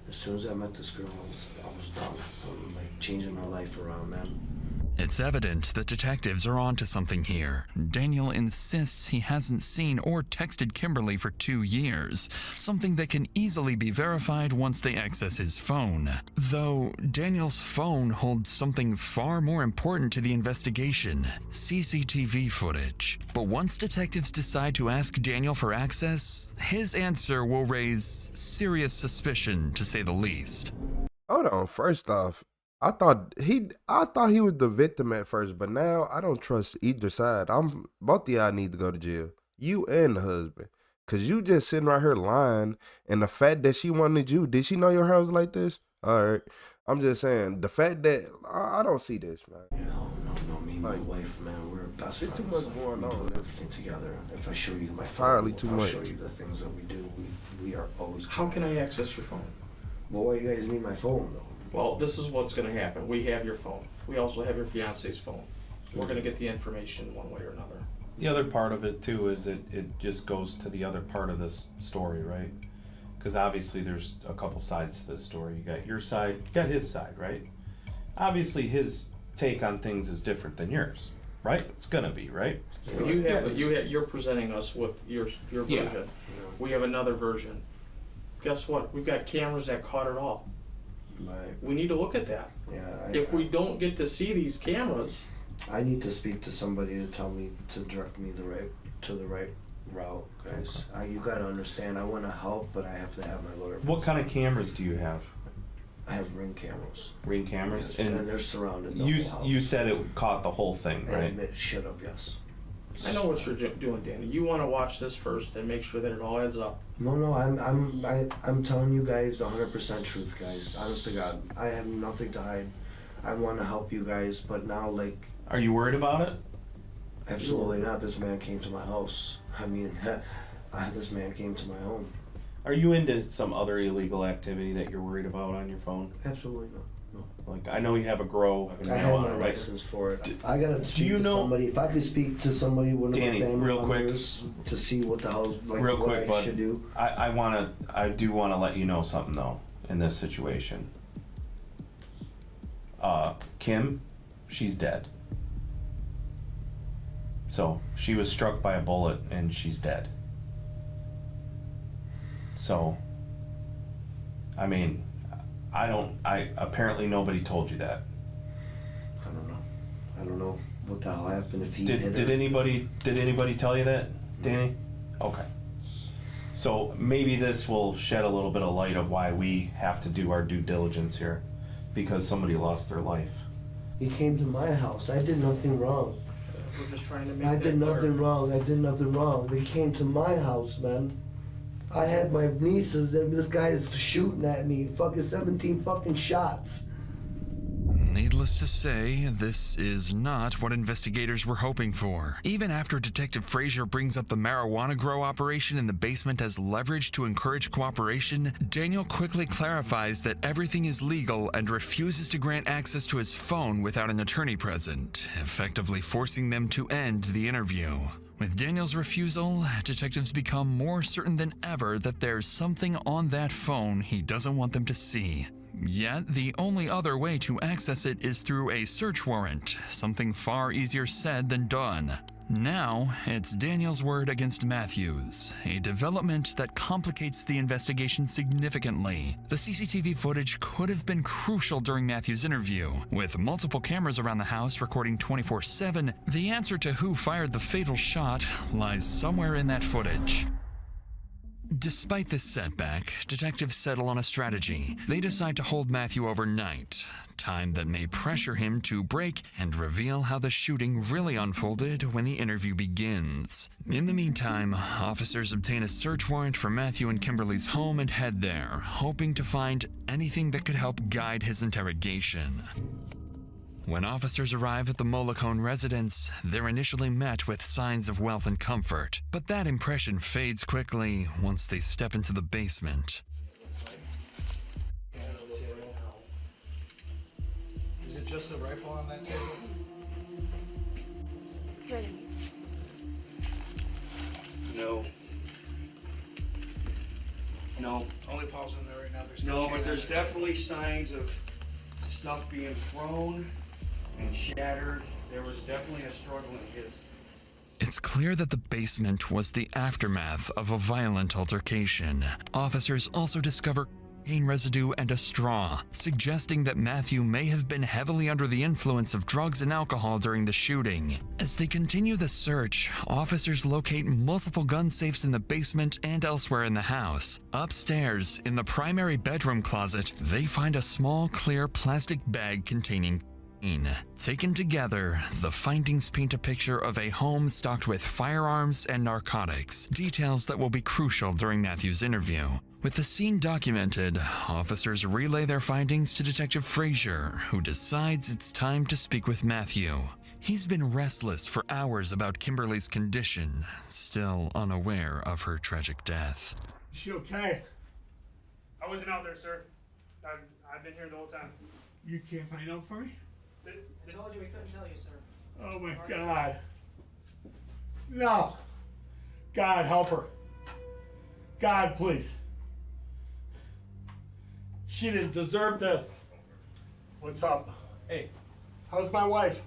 As soon as I met this girl, I was done. I was like changing my life around then. It's evident that detectives are onto something here. Daniel insists he hasn't seen or texted Kimberly for 2 years, something that can easily be verified once they access his phone. Though Daniel's phone holds something far more important to the investigation: CCTV footage. But once detectives decide to ask Daniel for access, his answer will raise serious suspicion, to say the least. Hold on, first off, I thought he was the victim at first, but now I don't trust either side. Both of y'all need to go to jail. You and the husband. Cause you just sitting right here lying, and the fact that she wanted you, did she know your hair was like this? Alright. I'm just saying, the fact that I don't see this, man. No, me and my wife, man, we're best friends. There's too much going on. We do everything together. If I show you my entirely phone, too I'll much. show you the things that we do. We are always. How can I access your phone? Well, why you guys need my phone, though? Well, this is what's going to happen. We have your phone. We also have your fiance's phone. We're going to get the information one way or another. The other part of it too is it just goes to the other part of this story, right? Because obviously there's a couple sides to this story. You got your side, you got his side, right? Obviously his take on things is different than yours, right? It's gonna be, right? You're presenting us with your version. Yeah. We have another version. Guess what? We've got cameras that caught it all. Right. We need to look at that. Yeah. If we don't get to see these cameras, I need to speak to somebody to tell me to direct me to the right route, guys. You gotta understand. I want to help, but I have to have my lawyer. What kind of cameras do you have? I have Ring cameras. Ring cameras, yes, and they're surrounded. The whole house. You said it caught the whole thing, right? And it should have, yes. I know what you're doing, Danny. You want to watch this first and make sure that it all adds up. No, I'm telling you guys 100% truth, guys. Honest to God, I have nothing to hide. I want to help you guys, but now, like. Are you worried about it? Absolutely not. This man came to my house. I mean, this man came to my home. Are you into some other illegal activity that you're worried about on your phone? Absolutely not. No. Like, I know you have a grow. I have my license for it. I gotta speak to somebody. If I could speak to somebody, one of my family members, to see what the hell, like, real what quick, I should do. I do want to let you know something though. In this situation, Kim, she's dead. So she was struck by a bullet and she's dead. So, I mean, apparently nobody told you that. I don't know what the hell happened if he did anybody tell you that, Danny? Okay. So maybe this will shed a little bit of light of why we have to do our due diligence here, because somebody lost their life. He came to my house. I did nothing wrong. We're just trying to make I did nothing wrong. I did nothing wrong. They came to my house, man. I had my nieces, and this guy is shooting at me, fucking 17 fucking shots. Needless to say, this is not what investigators were hoping for. Even after Detective Frazier brings up the marijuana grow operation in the basement as leverage to encourage cooperation, Daniel quickly clarifies that everything is legal and refuses to grant access to his phone without an attorney present, effectively forcing them to end the interview. With Daniel's refusal, detectives become more certain than ever that there's something on that phone he doesn't want them to see. Yet, the only other way to access it is through a search warrant, something far easier said than done. Now, it's Daniel's word against Matthew's, a development that complicates the investigation significantly. The CCTV footage could have been crucial during Matthew's interview. With multiple cameras around the house recording 24/7, the answer to who fired the fatal shot lies somewhere in that footage. Despite this setback, detectives settle on a strategy. They decide to hold Matthew overnight, time that may pressure him to break and reveal how the shooting really unfolded when the interview begins. In the meantime, officers obtain a search warrant for Matthew and Kimberly's home and head there, hoping to find anything that could help guide his interrogation. When officers arrive at the Mollicone residence, they're initially met with signs of wealth and comfort, but that impression fades quickly once they step into the basement. Is it just a rifle on that table? No. No. Only Paul's in there right now. There's No, but there's definitely signs of stuff being thrown and shattered. There was definitely a struggle in his. It's clear that the basement was the aftermath of a violent altercation. Officers also discover cocaine residue and a straw, suggesting that Matthew may have been heavily under the influence of drugs and alcohol during the shooting. As they continue the search, officers locate multiple gun safes in the basement and elsewhere in the house. Upstairs, in the primary bedroom closet, they find a small, clear plastic bag containing cocaine. Taken together, the findings paint a picture of a home stocked with firearms and narcotics, details that will be crucial during Matthew's interview. With the scene documented, officers relay their findings to Detective Frazier, who decides it's time to speak with Matthew. He's been restless for hours about Kimberly's condition, still unaware of her tragic death. Is she okay? I wasn't out there, sir. I've been here the whole time. You can't find out for me? I told you we couldn't tell you, sir. Oh my God. No. God, help her. God, please. She didn't deserve this. What's up? Hey. How's my wife?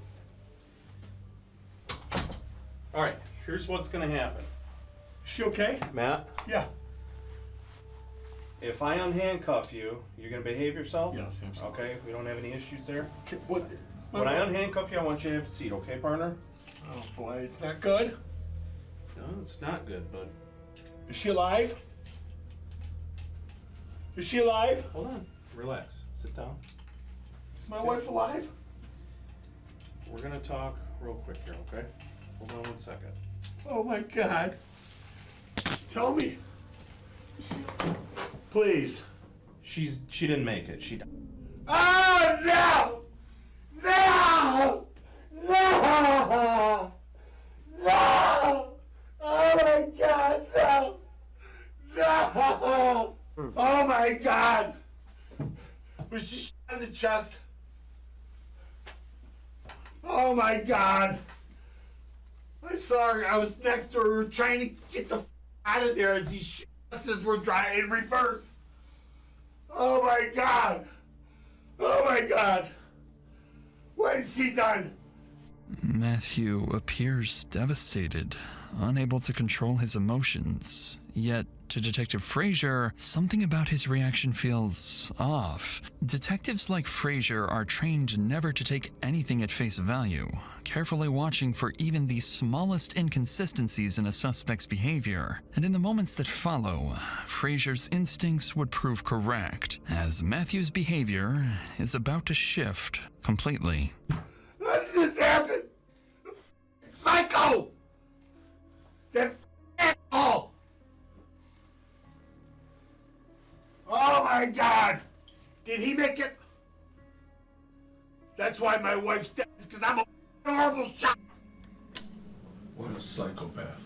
All right, here's what's gonna happen. Is she okay? Matt? Yeah. If I unhandcuff you, you're gonna behave yourself? Yes, absolutely. Okay, we don't have any issues there? Okay, what? When I unhandcuff you, I want you to have a seat, okay, partner? Oh boy, it's not good. No, it's not good, but... Is she alive? Is she alive? Hold on, relax, sit down. Is my wife alive? We're gonna talk real quick here, okay? Hold on 1 second. Oh my God. Tell me. Please. She didn't make it, she died. Oh no! No! No! No! Oh my God, no! No! Oh my God! Was she shot in the chest? Oh my God! I'm sorry, I was next to her. We were trying to get the out of there as these shots were driving in reverse. Oh my God! Oh my God! What has she done? Matthew appears devastated, unable to control his emotions. Yet, to Detective Frazier, something about his reaction feels off. Detectives like Frazier are trained never to take anything at face value, carefully watching for even the smallest inconsistencies in a suspect's behavior. And in the moments that follow, Frazier's instincts would prove correct, as Matthew's behavior is about to shift completely. What just happened? Psycho! That asshole! my God! Did he make it? That's why my wife's dead, because I'm a horrible shot. What a psychopath.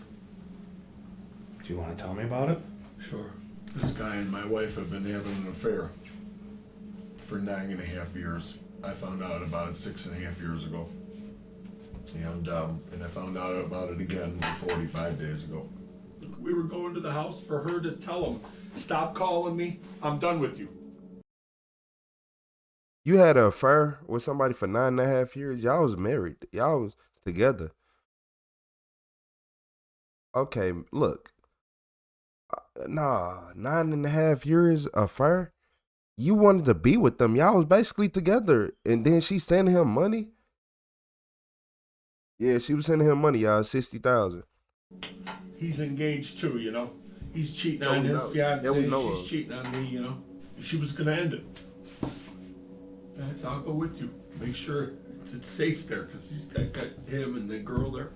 Do you want to tell me about it? Sure. This guy and my wife have been having an affair for 9.5 years. I found out about it 6.5 years ago. And I found out about it again 45 days ago. We were going to the house for her to tell him, stop calling me, I'm done with you. You had an affair with somebody for 9.5 years? Y'all was married. Y'all was together. Okay, look. Nah, 9.5 years affair? You wanted to be with them. Y'all was basically together. And then she sending him money? Yeah, she was sending him money, y'all. 60,000. He's engaged too, you know. He's cheating Yeah, on we his know. fiancée. Yeah, we know She's of. cheating on me, you know. She was gonna end it. And I said, I'll go with you. Make sure it's safe there, because he's got him and the girl there.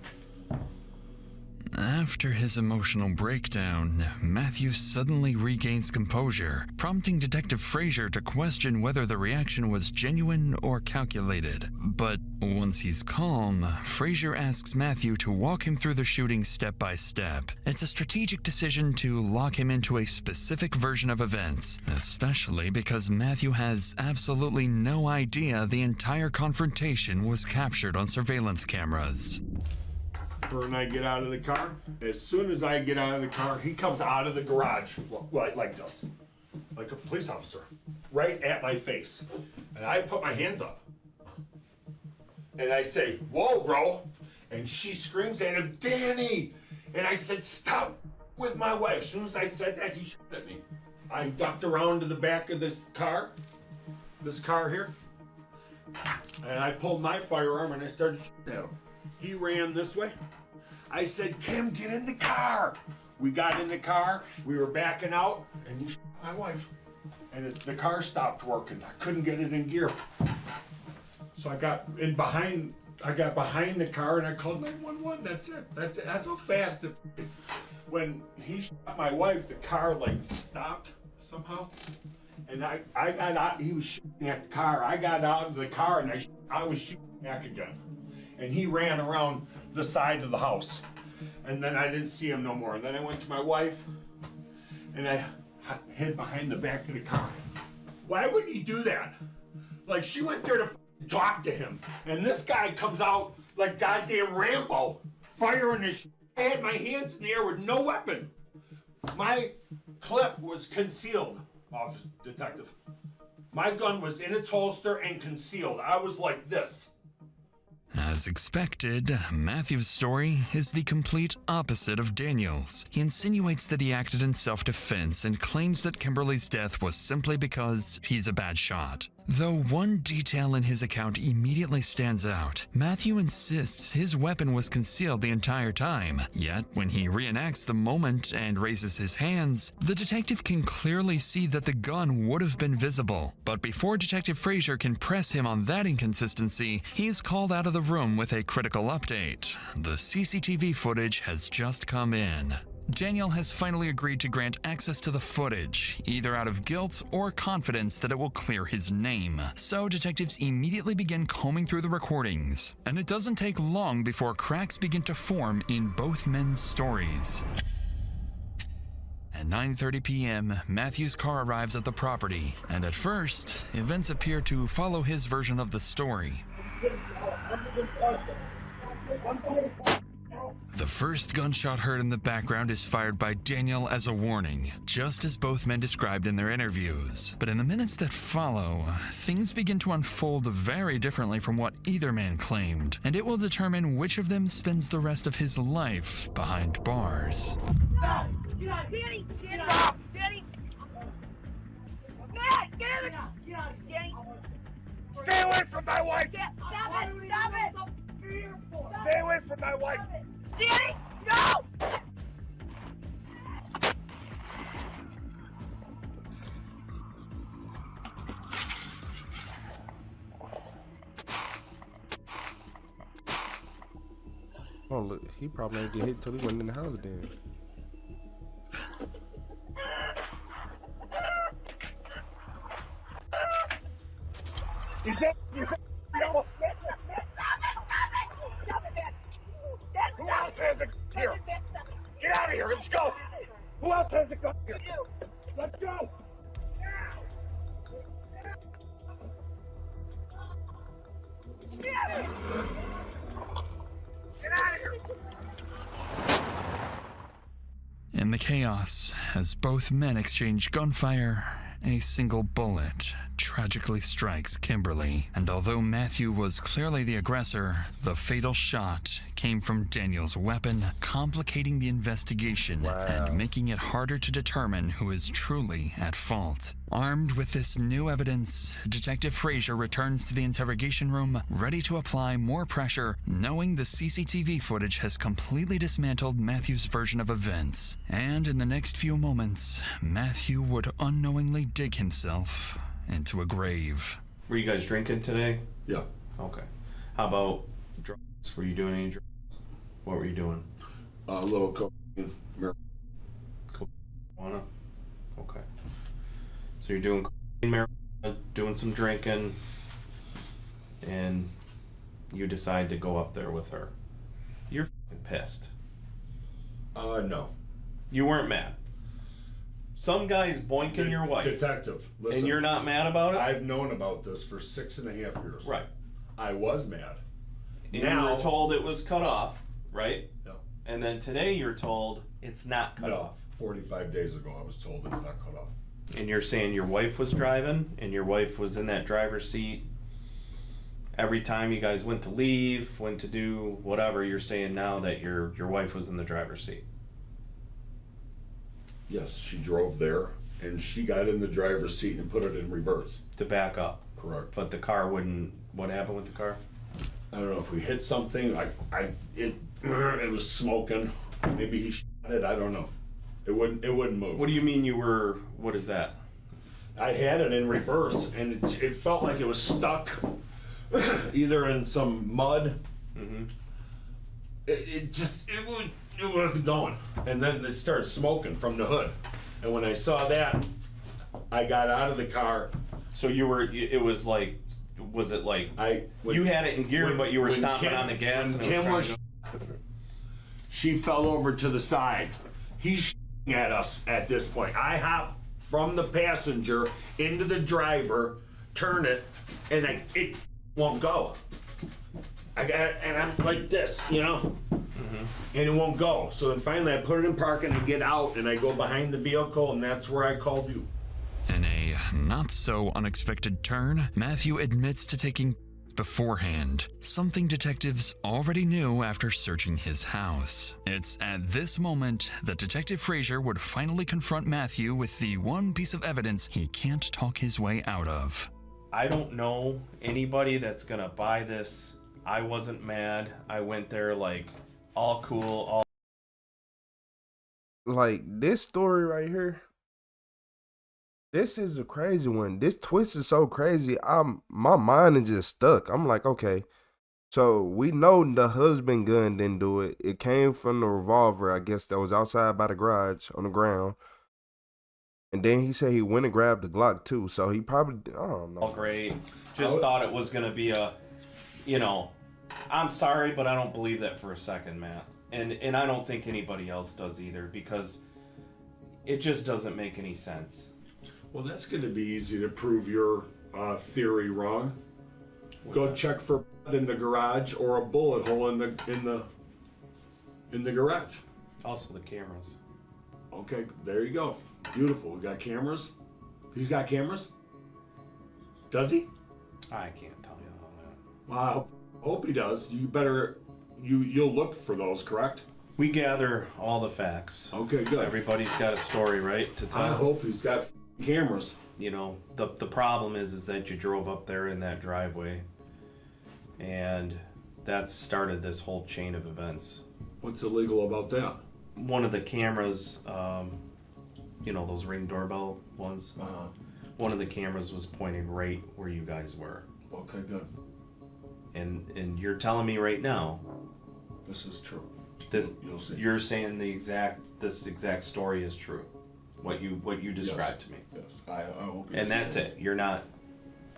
After his emotional breakdown, Matthew suddenly regains composure, prompting Detective Frazier to question whether the reaction was genuine or calculated. But once he's calm, Frazier asks Matthew to walk him through the shooting step by step. It's a strategic decision to lock him into a specific version of events, especially because Matthew has absolutely no idea the entire confrontation was captured on surveillance cameras. Her and I get out of the car. As soon as I get out of the car, he comes out of the garage like this, like a police officer, right at my face. And I put my hands up. And I say, whoa, bro. And she screams at him, Danny. And I said, stop with my wife. As soon as I said that, he shot at me. I ducked around to the back of this car here. And I pulled my firearm and I started shooting at him. He ran this way. I said, Kim, get in the car. We got in the car. We were backing out, and he shot my wife. And the car stopped working. I couldn't get it in gear. So I got behind the car, and I called 911. That's it. That's how fast it. When he shot my wife, the car stopped somehow. And I got out. He was shooting at the car. I got out of the car, and I was shooting back again. And he ran around the side of the house. And then I didn't see him no more. And then I went to my wife and I hid behind the back of the car. Why would he do that? Like, she went there to talk to him. And this guy comes out like goddamn Rambo, firing his shit. I had my hands in the air with no weapon. My clip was concealed, officer detective. My gun was in its holster and concealed. I was like this. As expected, Matthew's story is the complete opposite of Daniel's. He insinuates that he acted in self-defense and claims that Kimberly's death was simply because he's a bad shot. Though one detail in his account immediately stands out, Matthew insists his weapon was concealed the entire time. Yet, when he reenacts the moment and raises his hands, the detective can clearly see that the gun would have been visible. But before Detective Frazier can press him on that inconsistency, he is called out of the room with a critical update. The CCTV footage has just come in. Daniel has finally agreed to grant access to the footage, either out of guilt or confidence that it will clear his name. So detectives immediately begin combing through the recordings, and it doesn't take long before cracks begin to form in both men's stories. At 9:30 p.m., Matthew's car arrives at the property, and at first, events appear to follow his version of the story. The first gunshot heard in the background is fired by Daniel as a warning, just as both men described in their interviews. But in the minutes that follow, things begin to unfold very differently from what either man claimed, and it will determine which of them spends the rest of his life behind bars. Danny! Danny! Matt, get in the car! Danny! Stay away from my wife! Stop it! Stop it! Stay away from my wife! Danny! No! Oh, look, he probably ain't get hit until he went in the house then. Who else has a gun here? Get out of here. Let's go. Who else has a gun here? Let's go. Get out of here. In the chaos, as both men exchange gunfire, a single bullet tragically strikes Kimberly. And although Matthew was clearly the aggressor, the fatal shot came from Daniel's weapon, complicating the investigation and making it harder to determine who is truly at fault. Armed with this new evidence, Detective Frazier returns to the interrogation room, ready to apply more pressure, knowing the CCTV footage has completely dismantled Matthew's version of events. And in the next few moments, Matthew would unknowingly dig himself into a grave. Were you guys drinking today? Yeah. Okay. How about drugs? Were you doing any drugs? What were you doing? A little cocaine, marijuana. Okay. So you're doing cocaine, marijuana, doing some drinking, and you decide to go up there with her. You're fucking pissed. No. You weren't mad. Some guy's boinking your wife. Detective, listen. And you're not mad about it? I've known about this for 6.5 years. Right. I was mad. And now, you were told it was cut off, right? No. And then today you're told it's not cut off. 45 days ago I was told it's not cut off. And you're saying your wife was driving and your wife was in that driver's seat every time you guys went to leave, went to do whatever. You're saying now that your wife was in the driver's seat. Yes, she drove there and she got in the driver's seat and put it in reverse. To back up. Correct. But the car wouldn't. What happened with the car? I don't know if we hit something. It was smoking. Maybe he shot it. I don't know. It wouldn't move. What do you mean you were? What is that? I had it in reverse, and it felt like it was stuck, either in some mud. Mm-hmm. It wasn't going, and then it started smoking from the hood. And when I saw that, I got out of the car. So you were. It was like. Was it like you had it in gear, but you were stomping on the gas? When Kim was, she fell over to the side. He's at us at this point. I hop from the passenger into the driver, turn it, and it won't go. I got it, and I'm like this, you know, and it won't go. So then finally I put it in park and I get out and I go behind the vehicle, and that's where I called you. In a not-so-unexpected turn, Matthew admits to taking beforehand, something detectives already knew after searching his house. It's at this moment that Detective Frazier would finally confront Matthew with the one piece of evidence he can't talk his way out of. I don't know anybody that's gonna buy this. I wasn't mad. I went there like all cool, all... Like, this story right here, this is a crazy one. This twist is so crazy. My mind is just stuck. I'm like, okay, so we know the husband gun didn't do it. It came from the revolver, I guess, that was outside by the garage on the ground. And then he said he went and grabbed the Glock too. So he probably, I don't know. All great. Just thought it was gonna be a, you know, I'm sorry, but I don't believe that for a second, Matt. And I don't think anybody else does either, because it just doesn't make any sense. Well, that's going to be easy to prove your theory wrong. Go check for blood in the garage or a bullet hole in the garage. Also the cameras. Okay, there you go. Beautiful. We got cameras. He's got cameras. Does he? I can't tell you all that. Well, I hope he does. You better. You'll look for those, correct? We gather all the facts. Okay, good. Everybody's got a story, right, to tell. I hope he's got cameras. You know, the problem is that you drove up there in that driveway, and that started this whole chain of events. What's illegal about that? One of the cameras, you know, those Ring doorbell ones. One of the cameras was pointing right where you guys were. Okay, good. And you're telling me right now, this is true. You'll see. You're saying this exact story is true. What you described to me. Yes, I hope. And that's it. You're not.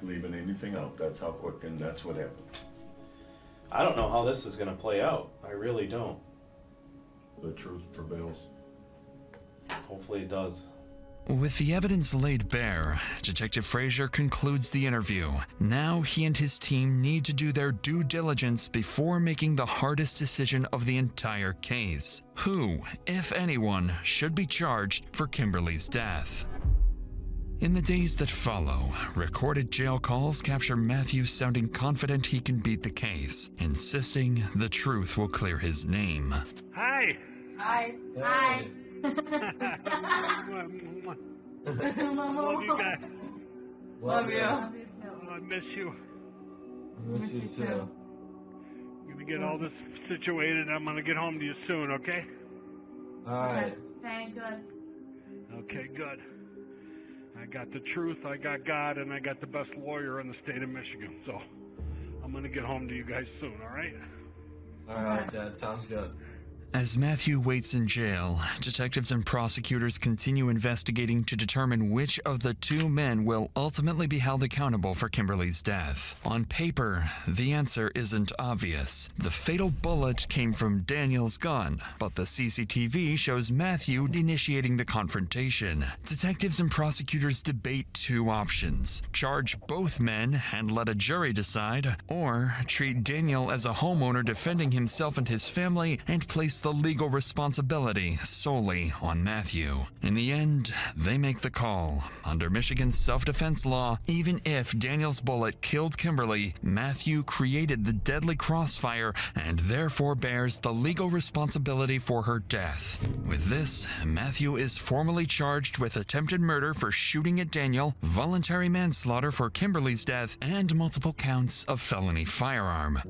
leaving anything out. That's how quick, and that's what happened. I don't know how this is going to play out. I really don't. The truth prevails. Hopefully it does. With the evidence laid bare, Detective Frazier concludes the interview. Now he and his team need to do their due diligence before making the hardest decision of the entire case. Who, if anyone, should be charged for Kimberly's death? In the days that follow, recorded jail calls capture Matthew sounding confident he can beat the case, insisting the truth will clear his name. Hi. Hi. Hi. Love you guys. Love you. I miss you. Miss you too. I'm gonna get all this situated. I'm gonna get home to you soon, okay? Alright. Okay, good. Okay, good. I got the truth, I got God, and I got the best lawyer in the state of Michigan. So I'm gonna get home to you guys soon, alright? Alright, Dad. Sounds good. As Matthew waits in jail, detectives and prosecutors continue investigating to determine which of the two men will ultimately be held accountable for Kimberly's death. On paper, the answer isn't obvious. The fatal bullet came from Daniel's gun, but the CCTV shows Matthew initiating the confrontation. Detectives and prosecutors debate two options: charge both men and let a jury decide, or treat Daniel as a homeowner defending himself and his family and place the legal responsibility solely on Matthew. In the end, they make the call. Under Michigan's self-defense law, even if Daniel's bullet killed Kimberly, Matthew created the deadly crossfire and therefore bears the legal responsibility for her death. With this, Matthew is formally charged with attempted murder for shooting at Daniel, voluntary manslaughter for Kimberly's death, and multiple counts of felony firearm.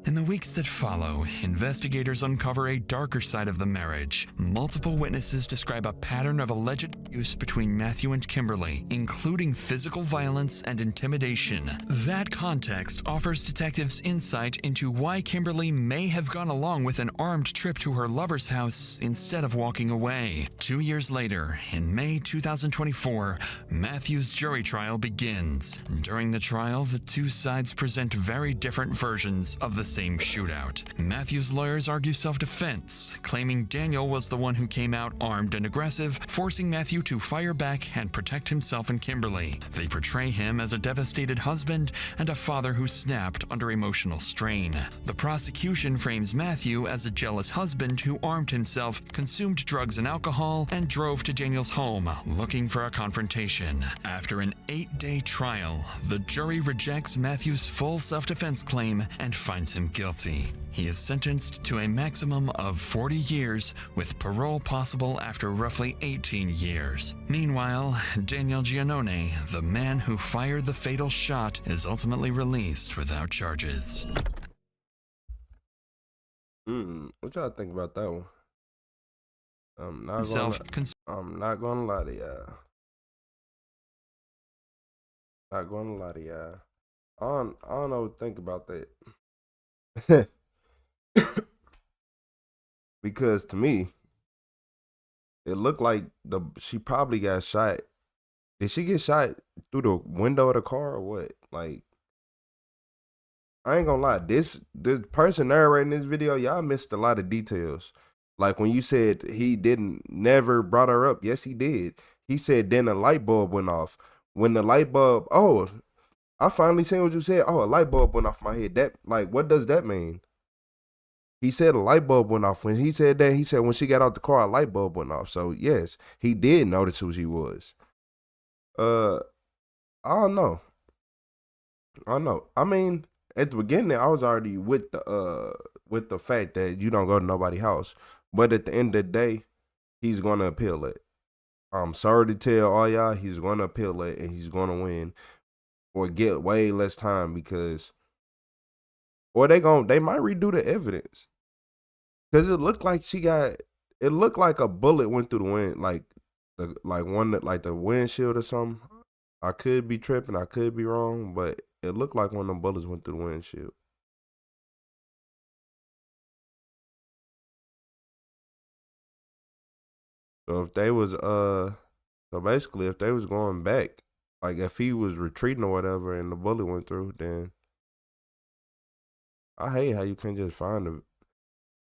In the weeks that follow, investigators uncover a darker side of the marriage. Multiple witnesses describe a pattern of alleged abuse between Matthew and Kimberly, including physical violence and intimidation. That context offers detectives insight into why Kimberly may have gone along with an armed trip to her lover's house instead of walking away. 2 years later, in May 2024, Matthew's jury trial begins. During the trial, the two sides present very different versions of the same shootout. Matthew's lawyers argue self-defense, claiming Daniel was the one who came out armed and aggressive, forcing Matthew to fire back and protect himself and Kimberly. They portray him as a devastated husband and a father who snapped under emotional strain. The prosecution frames Matthew as a jealous husband who armed himself, consumed drugs and alcohol, and drove to Daniel's home looking for a confrontation. After an 8-day trial, the jury rejects Matthew's full self-defense claim and finds him guilty. He is sentenced to a maximum of 40 years, with parole possible after roughly 18 years. Meanwhile, Daniel Giannone, the man who fired the fatal shot, is ultimately released without charges. What y'all think about that one? I'm not gonna lie to y'all. Not gonna lie to y'all. I don't know what to think about that. Because to me, it looked like she probably got shot. Did she get shot through the window of the car or what? Like, I ain't gonna lie. This person narrating this video, y'all missed a lot of details. Like when you said he never brought her up. Yes, he did. He said then a light bulb went off. When the light bulb, I finally seen what you said. Oh, a light bulb went off my head. That, like, what does that mean? He said a light bulb went off. When he said that, he said when she got out the car, a light bulb went off. So yes, he did notice who she was. I don't know. I mean, at the beginning, I was already with the fact that you don't go to nobody's house. But at the end of the day, he's gonna appeal it. I'm sorry to tell all y'all, he's gonna appeal it and he's gonna win or get way less time because, or they might redo the evidence. Cause it looked like a bullet went through the wind, like the windshield or something. I could be tripping, I could be wrong, but it looked like one of them bullets went through the windshield. So if they was if they was going back, Like if he was retreating or whatever and the bullet went through, then I hate how you can't just find the.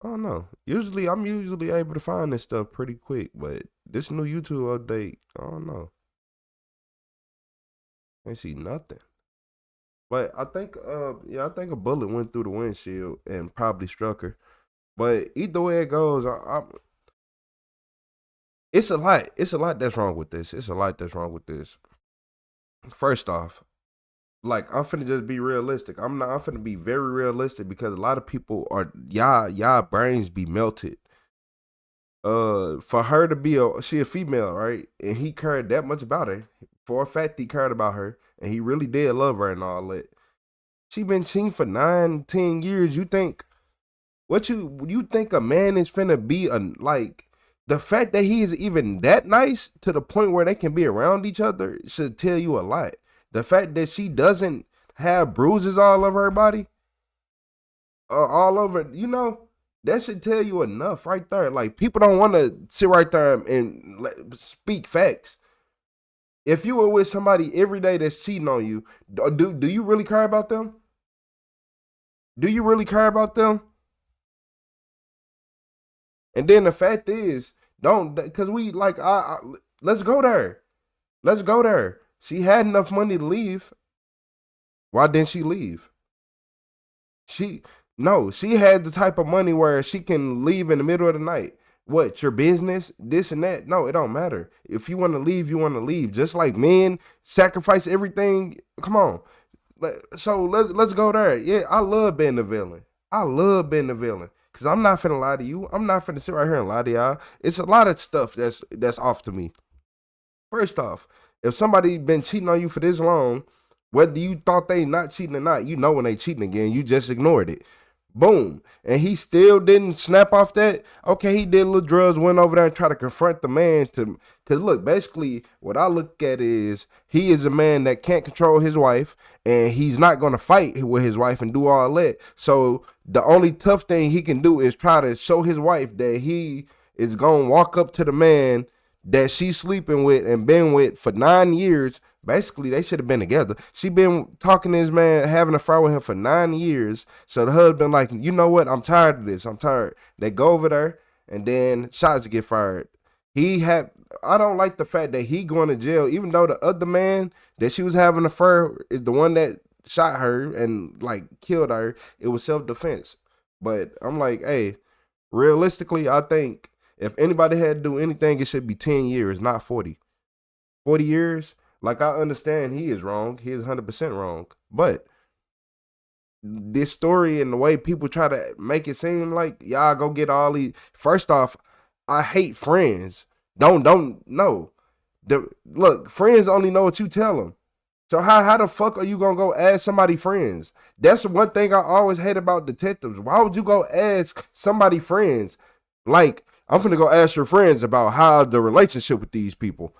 I don't know. I'm usually able to find this stuff pretty quick, but this new YouTube update, I don't know. Ain't see nothing. But I think I think a bullet went through the windshield and probably struck her. But either way it goes, it's a lot. It's a lot that's wrong with this. It's a lot that's wrong with this. First off, like I'm finna just be realistic. I'm finna be very realistic because a lot of people are y'all brains be melted. For her to be she a female, right? And he cared that much about her. For a fact he cared about her and he really did love her and all that. She been cheating for 9-10 years. You think you think a man is finna be like the fact that he is even that nice to the point where they can be around each other should tell you a lot. The fact that she doesn't have bruises all over her body, all over, that should tell you enough right there. Like people don't want to sit right there and speak facts. If you were with somebody every day that's cheating on you, do you really care about them? Do you really care about them? And then the fact is, because we like, let's go there. Let's go there. She had enough money to leave. Why didn't she leave? She had the type of money where she can leave in the middle of the night. What, your business, this and that? No, it don't matter. If you want to leave, you want to leave. Just like men sacrifice everything. Come on. So let's go there. Yeah, I love being the villain. Because I'm not finna lie to you. I'm not finna sit right here and lie to y'all. It's a lot of stuff that's off to me. First off, if somebody been cheating on you for this long, whether you thought they not cheating or not, you know when they cheating again. You just ignored it. Boom. And he still didn't snap off that. Okay, he did a little drugs, went over there and tried to confront the man because look, basically what I look at is he is a man that can't control his wife and he's not going to fight with his wife and do all that. So the only tough thing he can do is try to show his wife that he is going to walk up to the man that she's sleeping with and been with for 9 years. Basically, they should have been together. She been talking to this man, having a affair with him for 9 years. So the husband like, you know what? I'm tired of this. I'm tired. They go over there and then shots get fired. I don't like the fact that he going to jail, even though the other man that she was having an affair is the one that shot her and like killed her. It was self-defense. But I'm like, hey, realistically, I think if anybody had to do anything, it should be 10 years, not 40. 40 years? Like, I understand he is wrong. He is 100% wrong. But this story and the way people try to make it seem like y'all go get all these. First off, I hate friends. Don't know. Look, friends only know what you tell them. So how the fuck are you gonna go ask somebody friends? That's one thing I always hate about detectives. Why would you go ask somebody friends? Like, I'm finna go ask your friends about how the relationship with these people.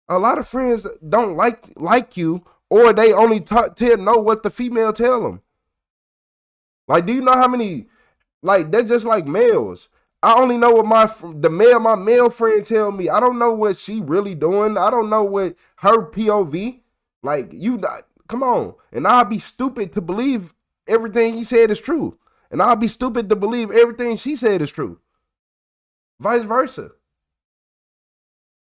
A lot of friends don't like you, or they only know what the female tell them. Like, do you know how many? Like, they're just like males. I only know what my male friend tell me. I don't know what she really doing. I don't know what her POV. Like, come on. And I'll be stupid to believe everything he said is true, and I'll be stupid to believe everything she said is true. Vice versa.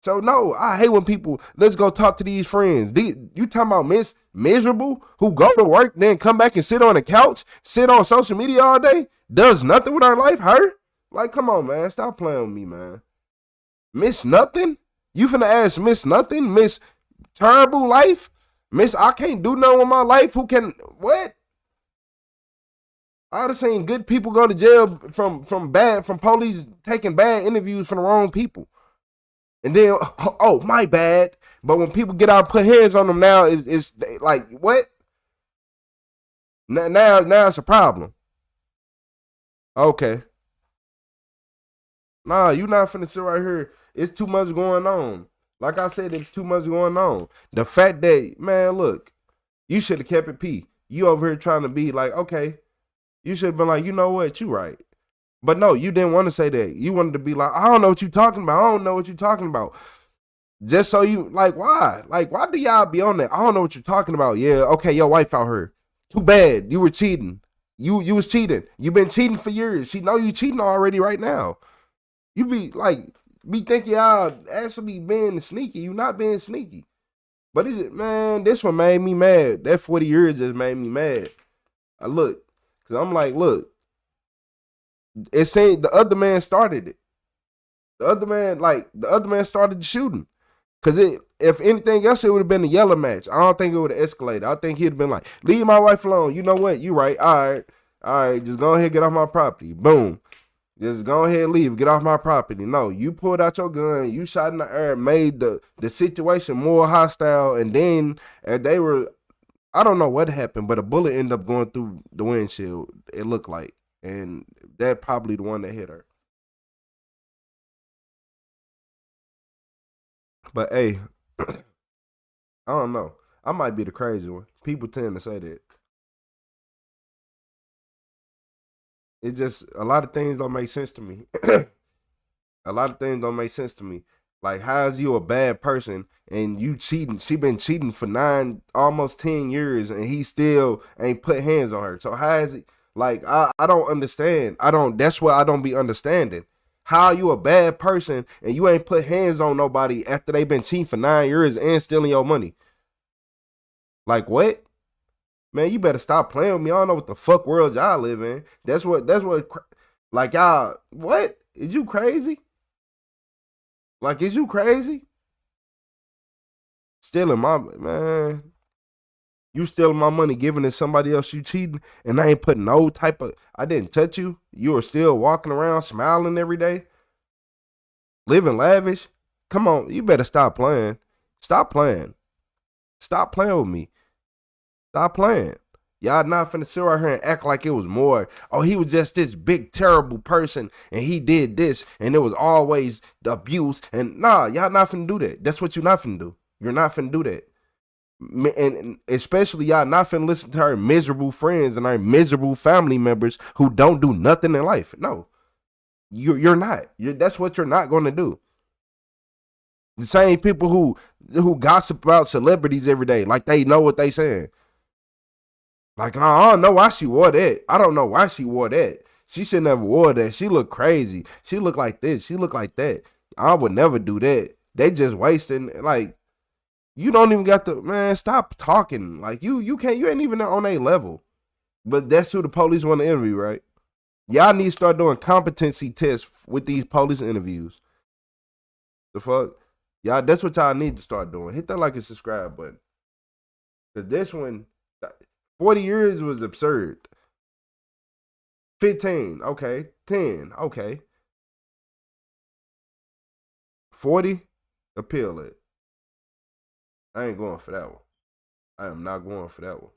So no, I hate when people, let's go talk to these friends. You talking about miserable who go to work, then come back and sit on the couch, sit on social media all day, does nothing with her life, her? Like, come on, man. Stop playing with me, man. Miss nothing? You finna ask Miss Nothing? Miss Terrible Life? Miss I can't do nothing with my life? Who can, what? I would have seen good people go to jail from police taking bad interviews from the wrong people. And then, oh, my bad. But when people get out and put hands on them now, it's like, what? Now it's a problem. Okay. Nah, you not finna sit right here. It's too much going on. Like I said, it's too much going on. The fact that, man, look, you should have kept it P. You over here trying to be like, okay. You should have been like, you know what? You right. But no, you didn't want to say that. You wanted to be like, I don't know what you're talking about. I don't know what you're talking about. Just so you like why? Like why do y'all be on that? I don't know what you're talking about. Yeah, okay, your wife out here. Too bad. You were cheating. You was cheating. You been cheating for years. She know you cheating already right now. You be thinking y'all actually being sneaky. You not being sneaky. But is it man, this one made me mad. That 40 years just made me mad. I look, cause I'm like, look, it saying the other man started it. The other man started the shooting. Cause if anything else, it would have been a yellow match. I don't think it would have escalated. I think he'd have been like, leave my wife alone. You know what? You right. All right, just go ahead, get off my property. Boom. Just go ahead and leave. Get off my property. No, you pulled out your gun. You shot in the air, made the situation more hostile. And then they were, I don't know what happened, but a bullet ended up going through the windshield. It looked like, and that probably the one that hit her. But hey, I don't know. I might be the crazy one. People tend to say that. It just a lot of things don't make sense to me. A lot of things don't make sense to me. Like, how is you a bad person and you cheating? She been cheating for almost 10 years, and he still ain't put hands on her. So how is it? Like, I don't understand. I don't. That's what I don't be understanding. How you a bad person and you ain't put hands on nobody after they been cheating for 9 years and stealing your money? Like what? Man, you better stop playing with me. I don't know what the fuck world y'all live in. Like y'all, what? Is you crazy? Like, is you crazy? Stealing my, man, you stealing my money, giving it to somebody else, you cheating, and I ain't putting no type of, I didn't touch you. You are still walking around smiling every day, living lavish. Come on, you better stop playing. Stop playing. Stop playing with me. Stop playing. Y'all not finna sit right here and act like it was more. Oh, he was just this big, terrible person, and he did this, and it was always the abuse. And nah, y'all not finna do that. That's what you're not finna do. You're not finna do that. And especially y'all not finna listen to her miserable friends and her miserable family members who don't do nothing in life. No, you're not. That's what you're not gonna do. The same people who gossip about celebrities every day, like they know what they saying. Like, I don't know why she wore that. I don't know why she wore that. She should never wore that. She look crazy. She look like this. She look like that. I would never do that. They just wasting. Like, you don't even got the, man, stop talking. Like, you can't, you ain't even on a level. But that's who the police want to interview, right? Y'all need to start doing competency tests with these police interviews. The fuck? Y'all, that's what y'all need to start doing. Hit that like and subscribe button. Cause this one, 40 years was absurd. 15, okay. 10, okay. 40, appeal it. I ain't going for that one. I am not going for that one.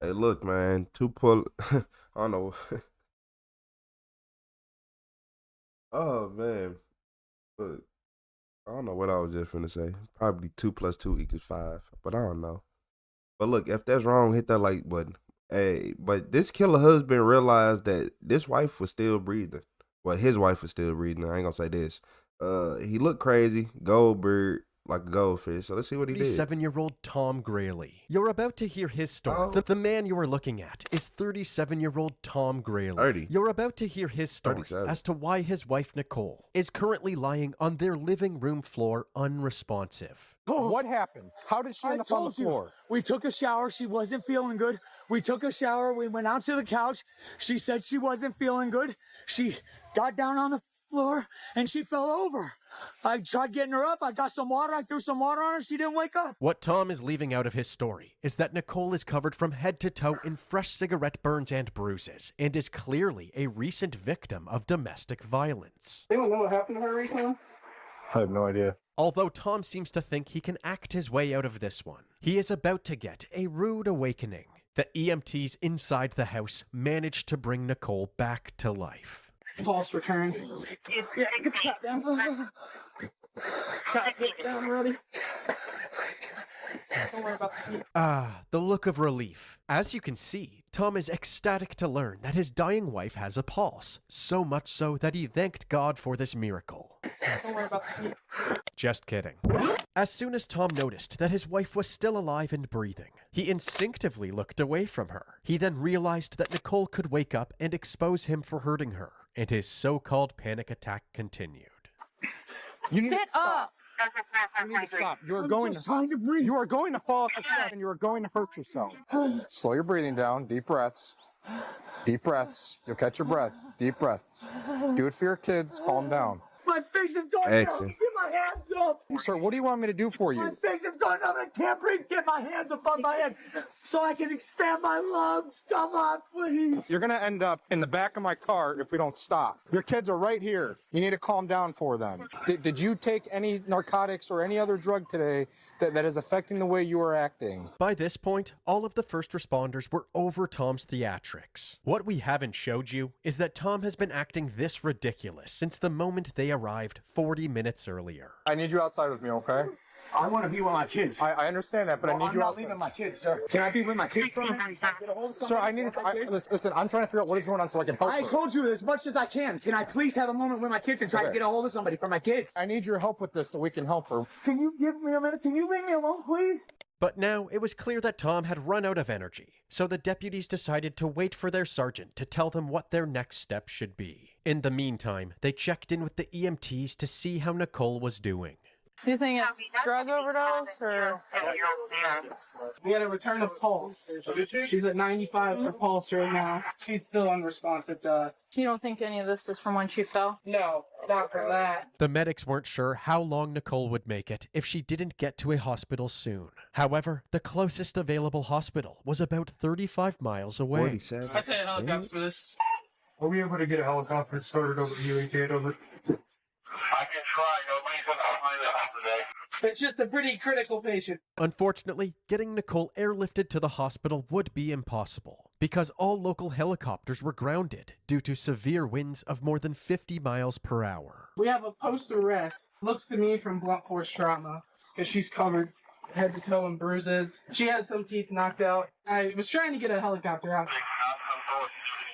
Hey, look, man. I don't know. Oh man. Look. I don't know what I was just finna say. Probably 2 + 2 = 5, but I don't know. But look, if that's wrong, hit that like button. Hey, but this killer husband realized that this wife was still breathing. Well, his wife was still breathing. I ain't gonna say this. He looked crazy, goldberg, like a goldfish. So let's see what he did. 37-year-old Tom Grayley. You're about to hear his story. The man you are looking at is 37-year-old Tom Grayley. 30. You're about to hear his story 37. as to why his wife Nicole is currently lying on their living room floor unresponsive. What happened? How did she end up on the floor? We took a shower. She wasn't feeling good. We took a shower. We went out to the couch. She said she wasn't feeling good. She got down on the floor and she fell over. I tried getting her up. I got some water. I threw some water on her. She didn't wake up. What Tom is leaving out of his story is that Nicole is covered from head to toe in fresh cigarette burns and bruises and is clearly a recent victim of domestic violence. Anyone know what happened to her recently? I have no idea. Although Tom seems to think he can act his way out of this one, he is about to get a rude awakening. The EMTs inside the house managed to bring Nicole back to life. Pulse return. Yeah, cut down. Cut down, ready. Don't worry about the heat. Ah, the look of relief. As you can see, Tom is ecstatic to learn that his dying wife has a pulse, so much so that he thanked God for this miracle. Don't worry about the heat. Just kidding. As soon as Tom noticed that his wife was still alive and breathing, he instinctively looked away from her. He then realized that Nicole could wake up and expose him for hurting her, and his so-called panic attack continued. Sit up. You need to stop. You are going to trying to breathe. You are going to fall off the step and you are going to hurt yourself. Slow your breathing down. Deep breaths. Deep breaths. You'll catch your breath. Deep breaths. Do it for your kids. Calm down. My face is going numb. Get my hands up. Sir, what do you want me to do for you? My face is going numb. I can't breathe. Get my hands above my head so I can expand my lungs. Come on, please. You're going to end up in the back of my car if we don't stop. Your kids are right here. You need to calm down for them. Did you take any narcotics or any other drug today that is affecting the way you are acting? By this point, all of the first responders were over Tom's theatrics. What we haven't showed you is that Tom has been acting this ridiculous since the moment they arrived 40 minutes earlier. I need you outside with me, okay? I want to be with my kids. I understand that, but I need you outside. I'm not leaving my kids, sir. Can I be with my kids for a minute? Sir, I need to. Listen, I'm trying to figure out what is going on so I can help I her. told you as much as I can. Can I please have a moment with my kids and try to get a hold of somebody for my kids? I need your help with this so we can help her. Can you give me a minute? Can you leave me alone, please? But now it was clear that Tom had run out of energy, so the deputies decided to wait for their sergeant to tell them what their next step should be. In the meantime, they checked in with the EMTs to see how Nicole was doing. Do you think it's drug overdose or? We had a return of pulse. She's at 95 for pulse right now. She's still unresponsive. You don't think any of this is from when she fell? No, not for that. The medics weren't sure how long Nicole would make it if she didn't get to a hospital soon. However, the closest available hospital was about 35 miles away. 47. I said helicopter for this. Are we able to get a helicopter started over to UAT over? I can try. Nobody's going to find out today. It's just a pretty critical patient. Unfortunately, getting Nicole airlifted to the hospital would be impossible because all local helicopters were grounded due to severe winds of more than 50 miles per hour. We have a post-arrest. Looks to me from blunt force trauma because she's covered head to toe in bruises. She has some teeth knocked out. I was trying to get a helicopter out.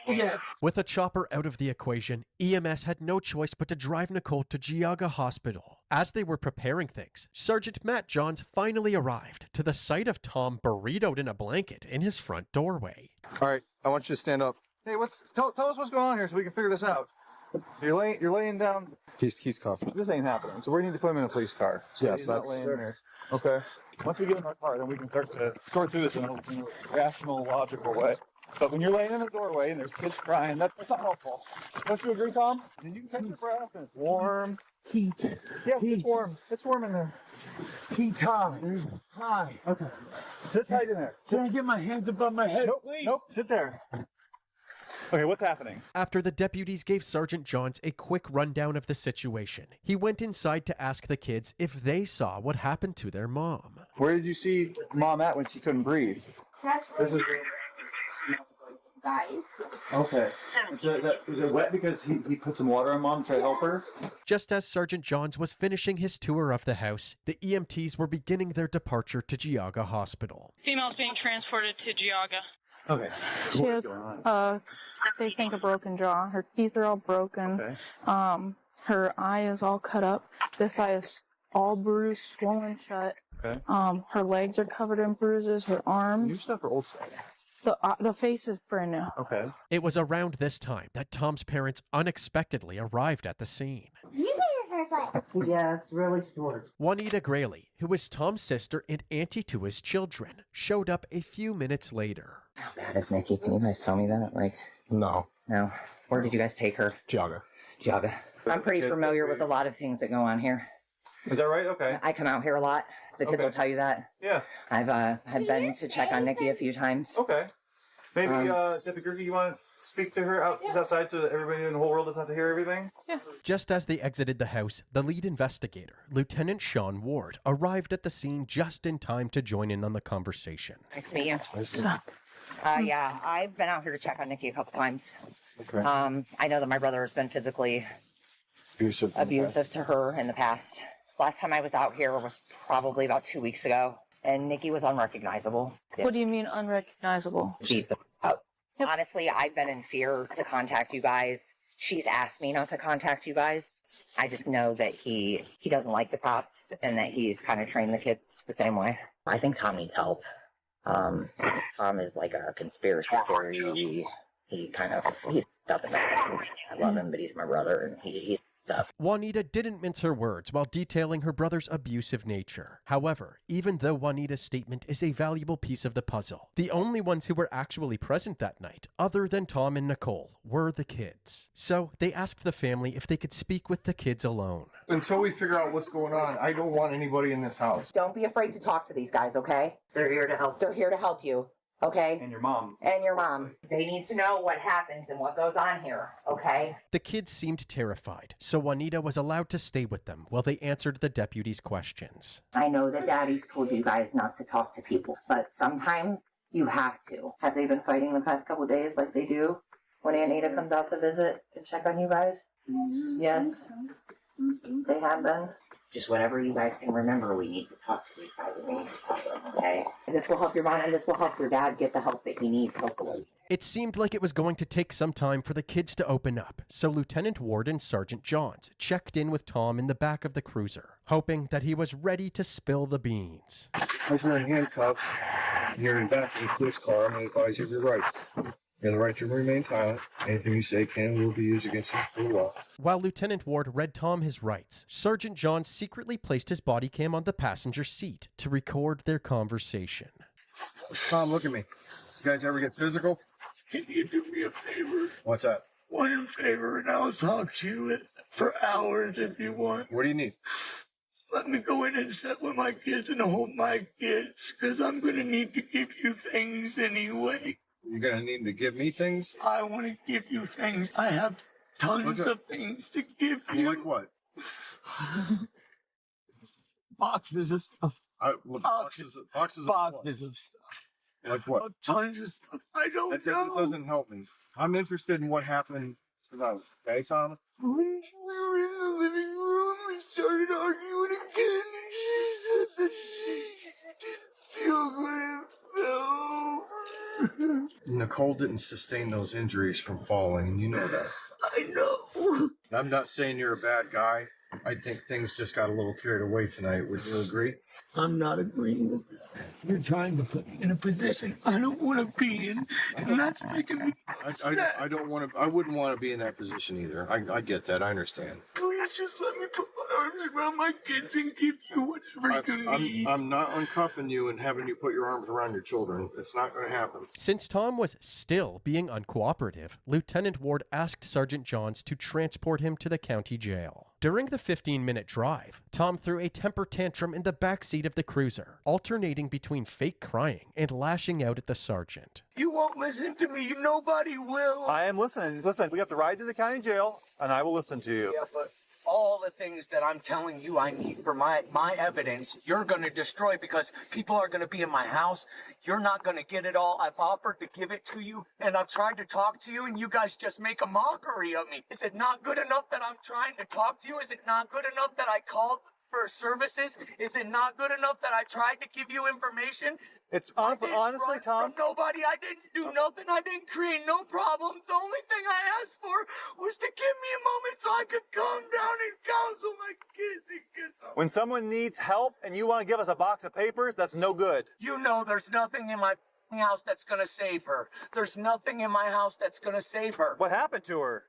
Yes. With a chopper out of the equation, EMS had no choice but to drive Nicole to Geauga Hospital. As they were preparing things, Sergeant Matt Johns finally arrived to the sight of Tom burritoed in a blanket in his front doorway. All right, I want you to stand up. Hey, tell us what's going on here so we can figure this out. You're laying down. He's cuffed. This ain't happening. So we need to put him in a police car. So yes, that's laying there. Okay. Once we get in our car, then we can start to sort through this in a rational, logical way. But when you're laying in the doorway and there's kids crying, that's not helpful. Don't you agree, Tom? And you can take your breath and it's warm. Heat. Yes, it's warm. It's warm in there. Heat high. High. Okay. Sit tight in there. Can I get my hands above my head, please? Nope. Sit there. Okay, what's happening? After the deputies gave Sergeant Johns a quick rundown of the situation, he went inside to ask the kids if they saw what happened to their mom. Where did you see Mom at when she couldn't breathe? This is guys. Okay. Was it wet because he put some water on Mom to help her? Just as Sergeant Johns was finishing his tour of the house, the EMTs were beginning their departure to Geauga Hospital. Female's being transported to Geauga. Okay. She has, they think a broken jaw. Her teeth are all broken. Okay. Her eye is all cut up. This eye is all bruised, swollen shut. Okay. Her legs are covered in bruises. Her arms. New stuff or old stuff? The face is brand new. Okay. It was around this time that Tom's parents unexpectedly arrived at the scene. Yes, really short. Juanita Grayley, who is Tom's sister and auntie to his children, showed up a few minutes later. How bad is Nikki? Can you guys tell me that? No. No? Where did you guys take her? Geauga. Geauga. I'm pretty familiar with a lot of things that go on here. Is that right? Okay. I come out here a lot. The kids will tell you that. Yeah. I've had been to check on Nikki a few times. Okay. Maybe, Deputy Gerke, you want to speak to her just outside so that everybody in the whole world doesn't have to hear everything? Yeah. Just as they exited the house, the lead investigator, Lieutenant Sean Ward, arrived at the scene just in time to join in on the conversation. Nice to meet you. Yeah, I've been out here to check on Nikki a couple times. Okay. I know that my brother has been physically abusive to her in the past. Last time I was out here was probably about 2 weeks ago, and Nikki was unrecognizable. What do you mean unrecognizable? Beat the up. Honestly, I've been in fear to contact you guys. She's asked me not to contact you guys. I just know that he doesn't like the cops and that he's kind of trained the kids the same way. I think Tom needs help. Tom is like a conspiracy theory. He's up in that. I love him, but he's my brother, and he's up. Juanita didn't mince her words while detailing her brother's abusive nature. However, even though Juanita's statement is a valuable piece of the puzzle, the only ones who were actually present that night, other than Tom and Nicole, were the kids. So they asked the family if they could speak with the kids alone. Until we figure out what's going on, I don't want anybody in this house. Don't be afraid to talk to these guys, okay? They're here to help. They're here to help you, okay? And your mom. And your mom. They need to know what happens and what goes on here, okay? The kids seemed terrified, so Juanita was allowed to stay with them while they answered the deputy's questions. I know that Daddy's told you guys not to talk to people, but sometimes you have to. Have they been fighting the past couple days like they do when Anita comes out to visit and check on you guys? Yes? They have been? Just whatever you guys can remember, we need to talk to these guys and we need to talk to them, okay? This will help your mom and this will help your dad get the help that he needs, hopefully. It seemed like it was going to take some time for the kids to open up, so Lieutenant Ward and Sergeant Johns checked in with Tom in the back of the cruiser, hoping that he was ready to spill the beans. If you're in handcuffs, you're in back of the police car, I'm going to advise you of your rights. You have the right to remain silent. Anything you say can and will be used against you for the law. While Lieutenant Ward read Tom his rights, Sergeant Johns secretly placed his body cam on the passenger seat to record their conversation. Tom, look at me. You guys ever get physical? Can you do me a favor? What's that? One favor, and I'll talk to you for hours if you want. What do you need? Let me go in and sit with my kids and hold my kids, because I'm going to need to give you things anyway. You're going to need to give me things? I want to give you things. I have tons of things to give you. Like what? Boxes of stuff. Boxes of stuff. Like what? Oh, tons of stuff. I don't know. That doesn't help me. I'm interested in what happened tonight. Okay, Tom? We were in the living room. We started arguing again, and she said that she didn't feel good and fell over. Nicole didn't sustain those injuries from falling, and you know that. I know. I'm not saying you're a bad guy. I think things just got a little carried away tonight. Would you agree? I'm not agreeing with that. You're trying to put me in a position I don't want to be in, and that's making me upset. I don't want to. I wouldn't want to be in that position either. I get that. I understand. Please just let me put my arms around my kids and give you whatever you need. I'm not uncuffing you and having you put your arms around your children. It's not going to happen. Since Tom was still being uncooperative, Lieutenant Ward asked Sergeant Johns to transport him to the county jail. During the 15-minute drive, Tom threw a temper tantrum in the backseat of the cruiser, alternating between fake crying and lashing out at the sergeant. You won't listen to me. Nobody will. I am listening. Listen, we have to ride to the county jail, and I will listen to you. Yeah, but all the things that I'm telling you I need for my evidence, you're going to destroy because people are going to be in my house. You're not going to get it all. I've offered to give it to you, and I've tried to talk to you, and you guys just make a mockery of me. Is it not good enough that I'm trying to talk to you? Is it not good enough that I called for services? Is it not good enough that I tried to give you information? It's honestly, Tom. From nobody. I didn't do nothing. I didn't create no problems. The only thing I asked for was to give me a moment so I could calm down and counsel my kids and get some. When someone needs help and you want to give us a box of papers, that's no good. You know there's nothing in my house that's gonna save her. There's nothing in my house that's gonna save her. What happened to her?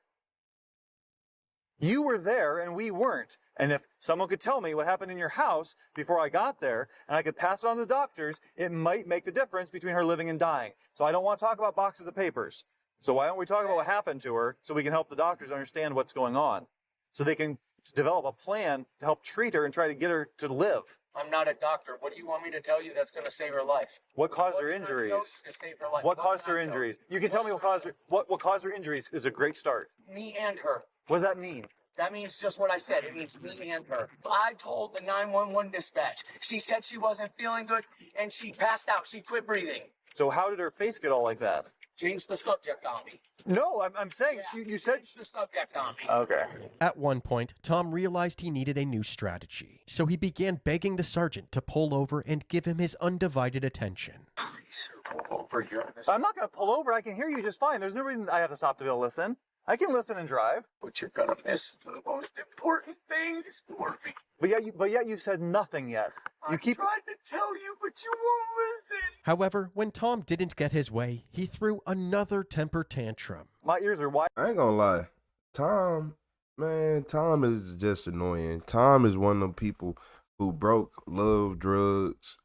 You were there and we weren't. And if someone could tell me what happened in your house before I got there, and I could pass it on to the doctors, it might make the difference between her living and dying. So I don't want to talk about boxes of papers. So why don't we talk about what happened to her so we can help the doctors understand what's going on? So they can develop a plan to help treat her and try to get her to live. I'm not a doctor. What do you want me to tell you that's gonna save her life? What caused her injuries? To save her life. What caused her injuries? You can tell me what caused her injuries is a great start. Me and her. What does that mean? That means just what I said. It means me and her. I told the 911 dispatch. She said she wasn't feeling good, and she passed out. She quit breathing. So how did her face get all like that? Change the subject on me. No, I'm saying you said... Change the subject on me. Okay. At one point, Tom realized he needed a new strategy, so he began begging the sergeant to pull over and give him his undivided attention. Please, pull over here. I'm not going to pull over. I can hear you just fine. There's no reason I have to stop to be able to listen. I can listen and drive. But you're gonna miss the most important things for me. But yet you said nothing yet. I tried to tell you, but you won't listen. However, when Tom didn't get his way, he threw another temper tantrum. My ears are wide. I ain't gonna lie. Tom is just annoying. Tom is one of them people who broke, love drugs.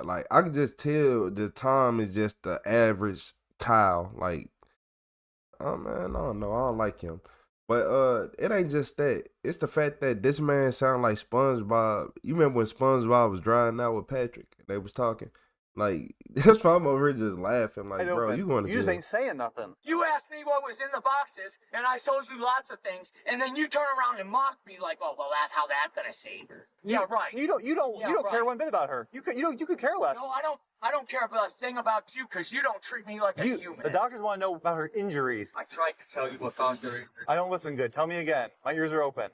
Like, I can just tell that Tom is just the average Kyle. Like, oh man, I don't know. I don't like him. But it ain't just that. It's the fact that this man sound like SpongeBob. You remember when SpongeBob was driving out with Patrick and they was talking? Like, that's why I'm over here just laughing. Like, bro, you going to just ain't saying nothing. You asked me what was in the boxes, and I told you lots of things, and then you turn around and mock me like, oh, well, that's how that's gonna save her. Yeah, right. You don't care one bit about her. You could care less. No, I don't care about a thing about you because you don't treat me like a human. The doctors want to know about her injuries. I tried to tell you what caused her injuries. I don't listen good. Tell me again. My ears are open.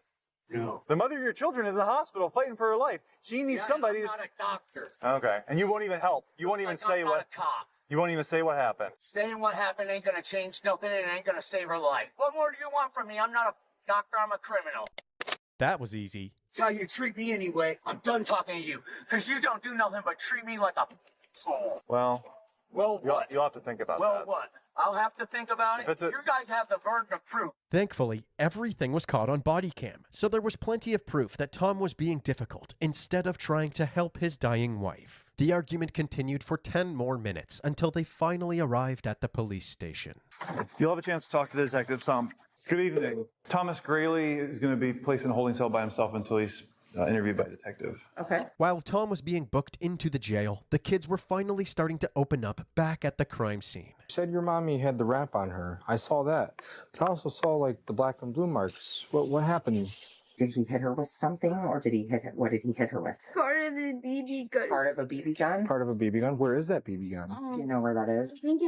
No. The mother of your children is in the hospital fighting for her life. She needs somebody. I'm not a doctor. Okay, and you won't even help. You won't even say what. A cop. You won't even say what happened. Saying what happened ain't gonna change nothing, and it ain't gonna save her life. What more do you want from me? I'm not a doctor. I'm a criminal. That was easy. That's how you treat me anyway. I'm done talking to you because you don't do nothing but treat me like a fool. Well, what? You'll have to think about that. Well, what? I'll have to think about it. You guys have the burden of proof. Thankfully, everything was caught on Bodycam, so there was plenty of proof that Tom was being difficult instead of trying to help his dying wife. The argument continued for 10 more minutes until they finally arrived at the police station. You'll have a chance to talk to the detectives, Tom. Good evening. Thomas Grayley is going to be placed in a holding cell by himself until he's interviewed by a detective. Okay. While Tom was being booked into the jail, the kids were finally starting to open up back at the crime scene. You said your mommy had the wrap on her. I saw that. But I also saw, like, the black and blue marks. What happened? Did he hit her with something, or did he hit her? What did he hit her with? Part of the BB gun. Part of a BB gun? Part of a BB gun? Where is that BB gun? Do you know where that is? I think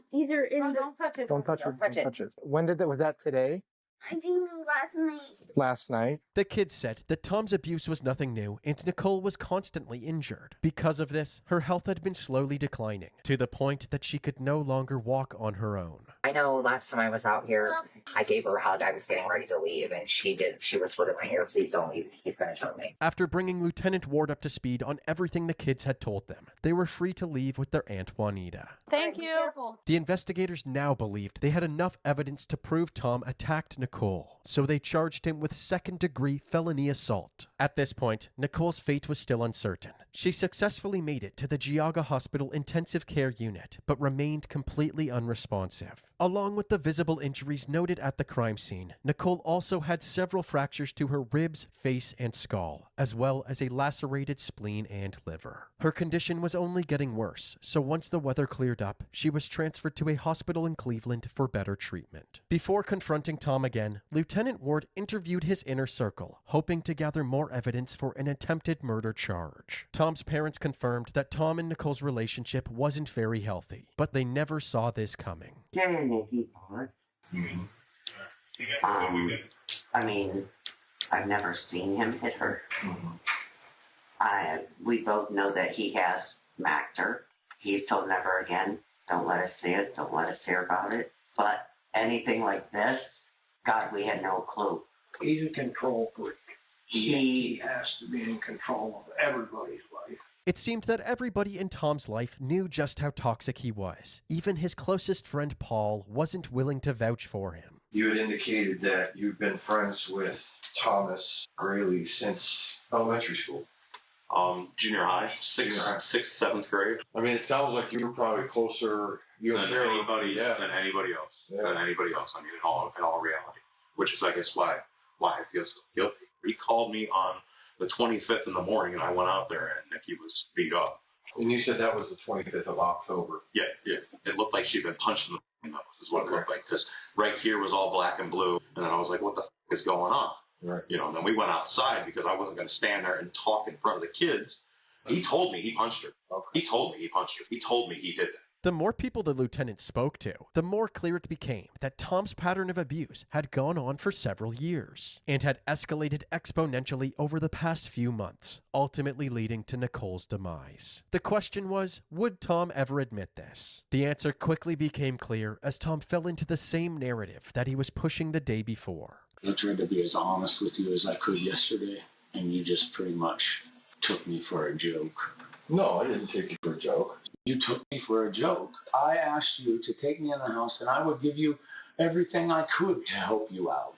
these are in the... Don't touch it. Don't touch it. When was that today? I think it was last night. Last night? The kids said that Tom's abuse was nothing new and Nicole was constantly injured. Because of this, her health had been slowly declining, to the point that she could no longer walk on her own. I know last time I was out here, I gave her a hug. I was getting ready to leave, and she whispered in my ear, please don't leave. He's going to kill me. After bringing Lieutenant Ward up to speed on everything the kids had told them, they were free to leave with their Aunt Juanita. Thank you. The investigators now believed they had enough evidence to prove Tom attacked Nicole, so they charged him with second-degree felony assault. At this point, Nicole's fate was still uncertain, She successfully made it to the Geauga Hospital intensive care unit, but remained completely unresponsive. Along with the visible injuries noted at the crime scene, Nicole also had several fractures to her ribs, face, and skull, as well as a lacerated spleen and liver. Her condition was only getting worse, so once the weather cleared up, she was transferred to a hospital in Cleveland for better treatment. Before confronting Tom again, Lieutenant Ward interviewed his inner circle, hoping to gather more evidence for an attempted murder charge. Tom's parents confirmed that Tom and Nicole's relationship wasn't very healthy, but they never saw this coming. I mean, I've never seen him hit her. We both know that he has smacked her. He's told never again. Don't let us see it. Don't let us hear about it. But anything like this, God, we had no clue. He's a control freak. He has to be in control of everybody's life. It seemed that everybody in Tom's life knew just how toxic he was. Even his closest friend Paul wasn't willing to vouch for him. You had indicated that you've been friends with Thomas Grayley since elementary school. Junior high, sixth, seventh grade. I mean, it sounds like you were probably closer than anybody else. Than anybody else. I mean, in all reality, which is, I guess, why I feel so guilty. He called me on the 25th in the morning, and I went out there, and Nikki was beat up. And you said that was the 25th of October. Yeah. It looked like she'd been punched in the nose, is what it looked like. Because right here was all black and blue, and then I was like, what the f*** is going on? Right. You know, and then we went outside because I wasn't going to stand there and talk in front of the kids. He told me he punched her. Okay. He told me he punched her. He told me he did that. The more people the lieutenant spoke to, the more clear it became that Tom's pattern of abuse had gone on for several years and had escalated exponentially over the past few months, ultimately leading to Nicole's demise. The question was, would Tom ever admit this? The answer quickly became clear as Tom fell into the same narrative that he was pushing the day before. I tried to be as honest with you as I could yesterday, and you just pretty much took me for a joke. No, I didn't take you for a joke. You took me for a joke. I asked you to take me in the house, and I would give you everything I could to help you out.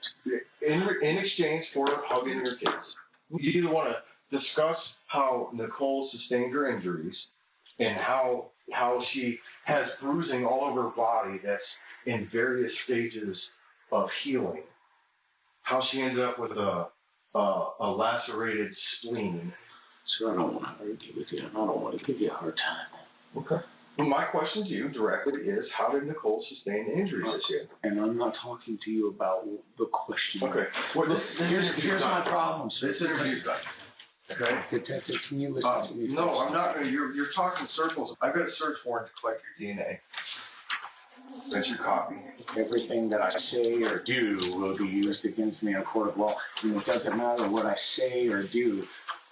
In exchange for hugging your kids. You either want to discuss how Nicole sustained her injuries and how she has bruising all over her body that's in various stages of healing. How she ended up with a lacerated spleen. So I don't want to argue with you. I don't want to give you a hard time. Okay. Well, my question to you directly is, how did Nicole sustain the injuries this year? And I'm not talking to you about the question. Okay. Well, here's my problem. This interview's done. Okay. Detective, can you listen to me? No, I'm not. You're talking circles. I've got a search warrant to collect your DNA. That's your copy. Everything that I say or do will be used against me in a court of law. And it doesn't matter what I say or do.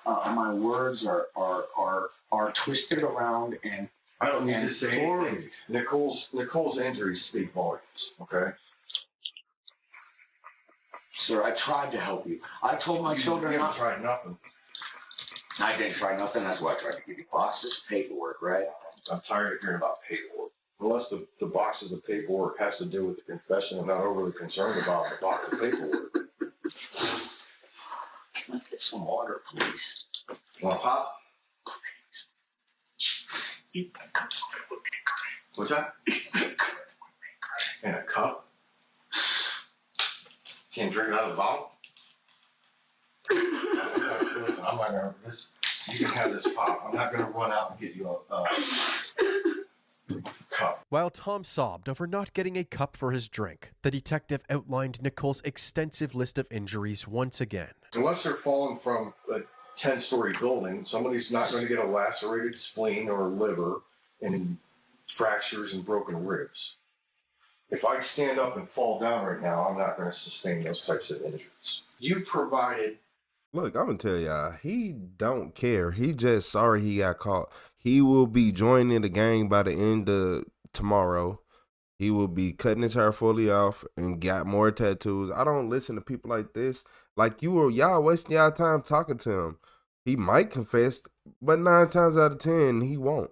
My words are twisted around, and I don't need to say anything. Nicole's injuries speak volumes. Okay. Sir, I tried to help you. I told my children not. You tried nothing. I didn't try nothing. That's why I tried to give you boxes of paperwork, right? I'm tired of hearing about paperwork. Unless the boxes of paperwork has to do with the confession, I'm not overly concerned about the box of paperwork. Can I get some water, please? Want pop? What's that? In a cup? Can't drink it out of the bottle? I'm not gonna. You can have this pop. I'm not gonna run out and get you a cup. While Tom sobbed over not getting a cup for his drink, the detective outlined Nicole's extensive list of injuries once again. Unless they're falling from a 10-story building, somebody's not going to get a lacerated spleen or liver and fractures and broken ribs. If I stand up and fall down right now, I'm not going to sustain those types of injuries. You provided. Look, I'm going to tell y'all, he don't care. He just sorry he got caught. He will be joining the gang by the end of tomorrow. He will be cutting his hair fully off and got more tattoos. I don't listen to people like this. Like y'all wasting y'all time talking to him. He might confess, but 9 times out of 10, he won't.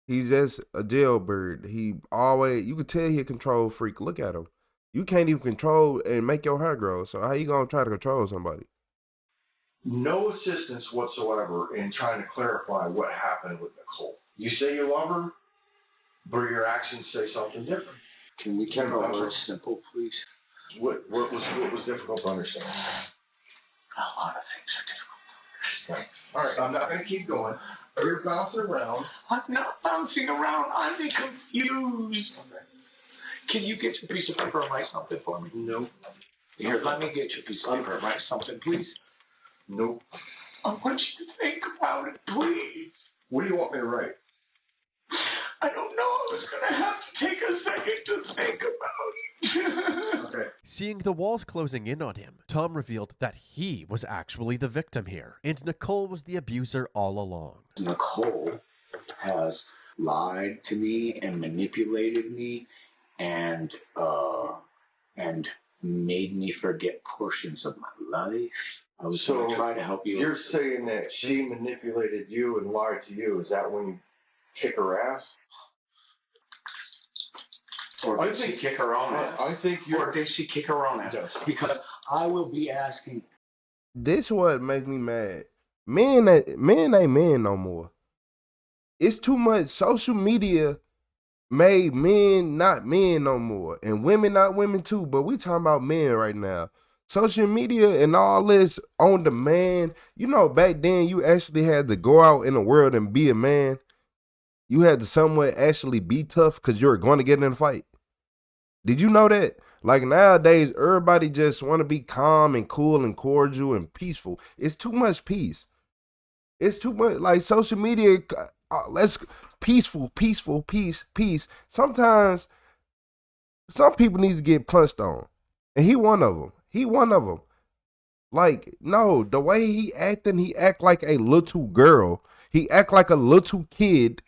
He's just a jailbird. You can tell he a control freak. Look at him. You can't even control and make your hair grow. So how you gonna try to control somebody? no assistance whatsoever in trying to clarify what happened with Nicole. You say you love her, but your actions say something different. Can we keep it more simple, please? What was difficult to understand? A lot of things are difficult to understand. All right, I'm not going to keep going. You're bouncing around. I'm not bouncing around. I'm confused. Okay. Can you get your piece of paper and write something for me? No. Here, let me get your piece of paper and write something, please. No. I want you to think about it, please. What do you want me to write? I don't know. I was going to have to take a second to think about it. Okay. Seeing the walls closing in on him, Tom revealed that he was actually the victim here, and Nicole was the abuser all along. Nicole has lied to me and manipulated me and made me forget portions of my life. I was going to try to help you. You're saying that she manipulated you and lied to you. Is that when you kick her ass? Or did she kick her own ass? I think Or did she kick her own ass? Because I will be asking. This what make me mad. Men ain't men no more. It's too much. Social media made men not men no more, and women not women too. But we talking about men right now. Social media and all this on demand. You know, back then you actually had to go out in the world and be a man. You had to somewhere actually be tough because you were going to get in a fight. Did you know that? Like nowadays, everybody just want to be calm and cool and cordial and peaceful. It's too much peace. It's too much. Like social media, let's peaceful, peace. Sometimes some people need to get punched on. And he one of them. Like, no, the way he act like a little girl. He act like a little kid.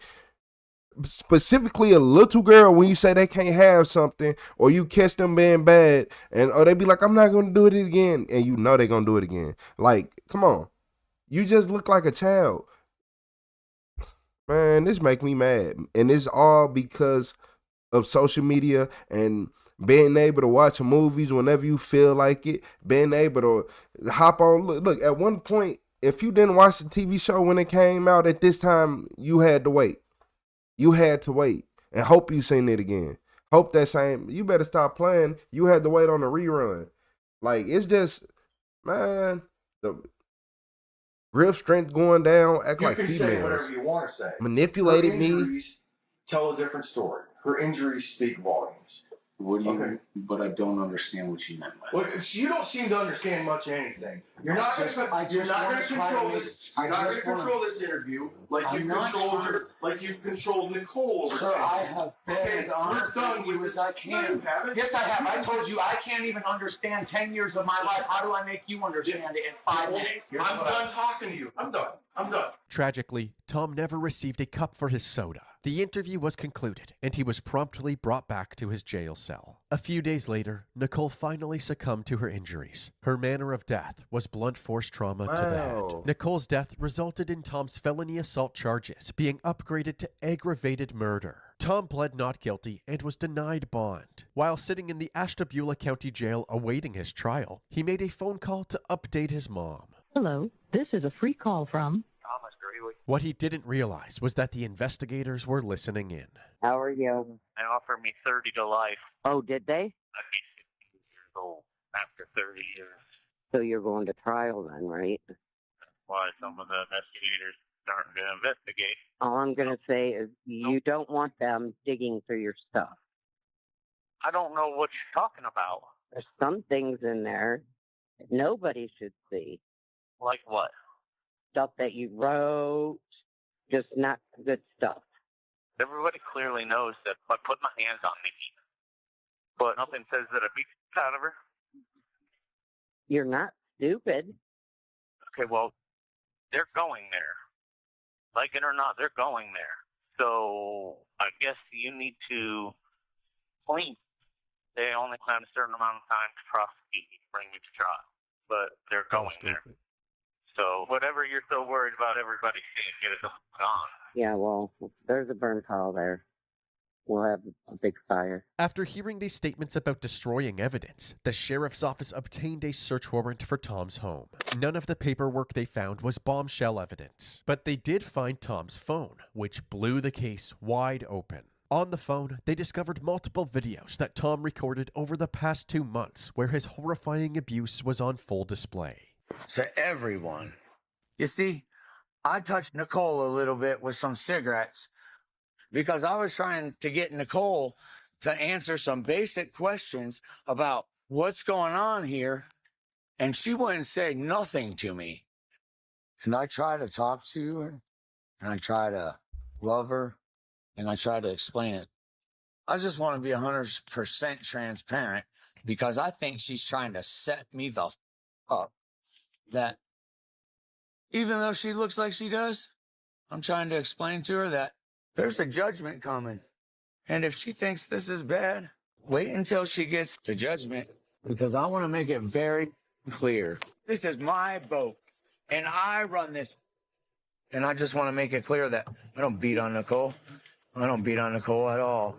Specifically a little girl, when you say they can't have something or you catch them being bad, and or they be like, I'm not gonna do it again, and you know they're gonna do it again. Like, come on. You just look like a child. Man, this make me mad. And it's all because of social media and being able to watch movies whenever you feel like it, being able to hop on. Look, at one point, if you didn't watch the TV show when it came out at this time, you had to wait. You had to wait and hope you seen it again. Hope that same, you better stop playing. You had to wait on the rerun. Like, it's just, man, the grip strength going down, act like females. You can say whatever you want to say. Manipulated me. Her injuries tell a different story. Her injuries speak volumes. What do you? But I don't understand what you meant by that. Well, you don't seem to understand much of anything. You're not going to control this. You're not going to control this interview like you controlled Nicole. Sir, I have been as honest with you as I can. Yes, I have. I told you I can't even understand 10 years of my life. How do I make you understand it in 5 minutes? I'm done talking to you. I'm done. Tragically, Tom never received a cup for his soda. The interview was concluded, and he was promptly brought back to his jail cell. A few days later, Nicole finally succumbed to her injuries. Her manner of death was blunt force trauma to the head. Nicole's death resulted in Tom's felony assault charges being upgraded to aggravated murder. Tom pled not guilty and was denied bond. While sitting in the Ashtabula County Jail awaiting his trial, he made a phone call to update his mom. Hello, this is a free call from Thomas Greeley. What he didn't realize was that the investigators were listening in. How are you? They offered me 30 to life. Oh, did they? I'd be 60 years old after 30 years. So you're going to trial then, right? That's why some of the investigators starting to investigate. All I'm going to say is you don't want them digging through your stuff. I don't know what you're talking about. There's some things in there that nobody should see. Like what? Stuff that you wrote, just not good stuff. Everybody clearly knows that I put my hands on Nikki, but nothing says that I beat the out of her. You're not stupid. Okay, well, they're going there. Like it or not, they're going there. So I guess you need to clean. They only have a certain amount of time to prosecute me, bring me to trial, but they're going there. So whatever you're so worried about everybody seeing, get it gone. Yeah, well, there's a burn pile there. we'll have a big fire. After hearing these statements about destroying evidence, the sheriff's office obtained a search warrant for Tom's home. None of the paperwork they found was bombshell evidence, but they did find Tom's phone, which blew the case wide open. On the phone, they discovered multiple videos that Tom recorded over the past 2 months where his horrifying abuse was on full display. To everyone. You see, I touched Nicole a little bit with some cigarettes because I was trying to get Nicole to answer some basic questions about what's going on here, and she wouldn't say nothing to me. And I try to talk to her, and I try to love her, and I try to explain it. I just want to be 100% transparent because I think she's trying to set me the up. That even though she looks like she does, I'm trying to explain to her that there's a judgment coming. And if she thinks this is bad, wait until she gets to judgment, because I want to make it very clear. This is my boat, and I run this. And I just want to make it clear that I don't beat on Nicole. I don't beat on Nicole at all.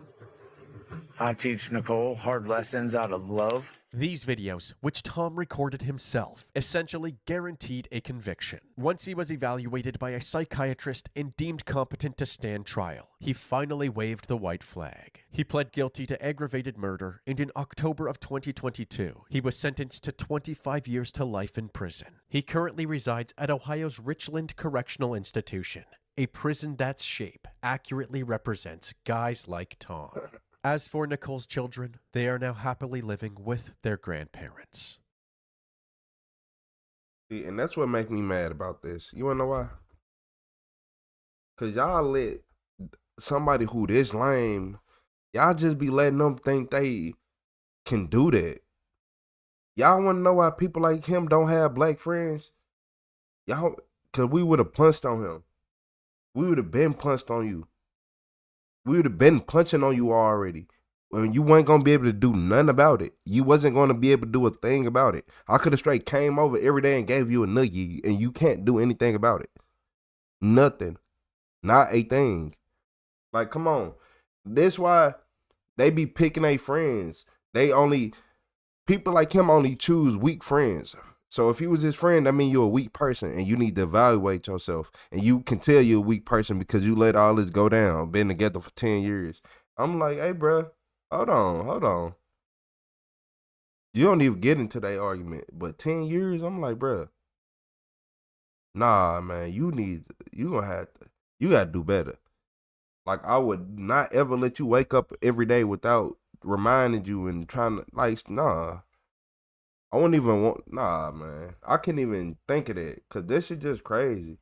I teach Nicole hard lessons out of love. These videos, which Tom recorded himself, essentially guaranteed a conviction. Once he was evaluated by a psychiatrist and deemed competent to stand trial, he finally waved the white flag. He pled guilty to aggravated murder, and in October of 2022, he was sentenced to 25 years to life in prison. He currently resides at Ohio's Richland Correctional Institution, a prison that's shape accurately represents guys like Tom. As for Nicole's children, they are now happily living with their grandparents. See, and that's what makes me mad about this. You wanna know why? Cause y'all let somebody who this lame, y'all just be letting them think they can do that. Y'all wanna know why people like him don't have black friends? Y'all, cause we would have punched on him. We would have been punched on you. We would have been punching on you already. When you weren't gonna be able to do nothing about it. You wasn't gonna be able to do a thing about it. I could have straight came over every day and gave you a nuggie, and you can't do anything about it. Nothing. Not a thing. Like, come on. This why they be picking their friends. People like him only choose weak friends. So if he was his friend, that means you're a weak person and you need to evaluate yourself. And you can tell you're a weak person because you let all this go down, been together for 10 years. I'm like, hey, bro, hold on. You don't even get into that argument. But 10 years, I'm like, bro, nah, man, you gotta do better. Like, I would not ever let you wake up every day without reminding you and trying to, like, nah. I wouldn't even nah, man. I can't even think of that, because this shit just crazy.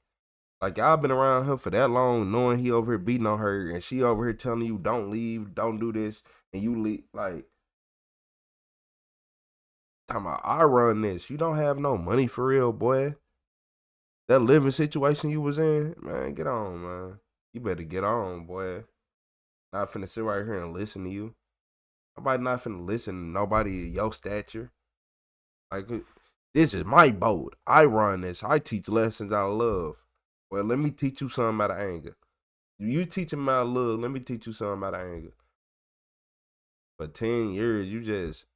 Like, y'all been around her for that long, knowing he over here beating on her, and she over here telling you, don't leave, don't do this, and you leave, like, talking about, I run this. You don't have no money for real, boy. That living situation you was in, man, get on, man. You better get on, boy. Not finna sit right here and listen to you. Nobody not finna listen to nobody of your stature. Like, this is my boat. I run this. I teach lessons out of love. Well, let me teach you something out of anger. You teach him out of love, let me teach you something out of anger. For 10 years, you just,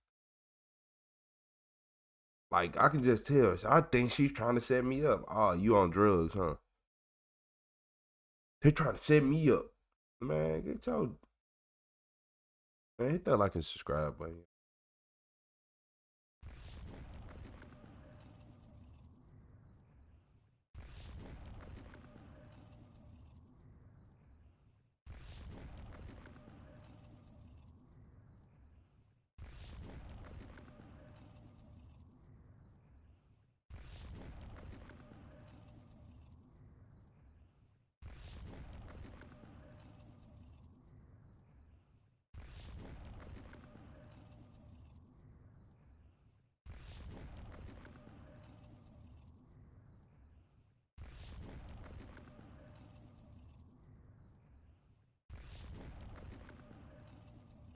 like, I can just tell. I think she's trying to set me up. Oh, you on drugs, huh? They trying to set me up. Man, get your, man, hit that like and subscribe button.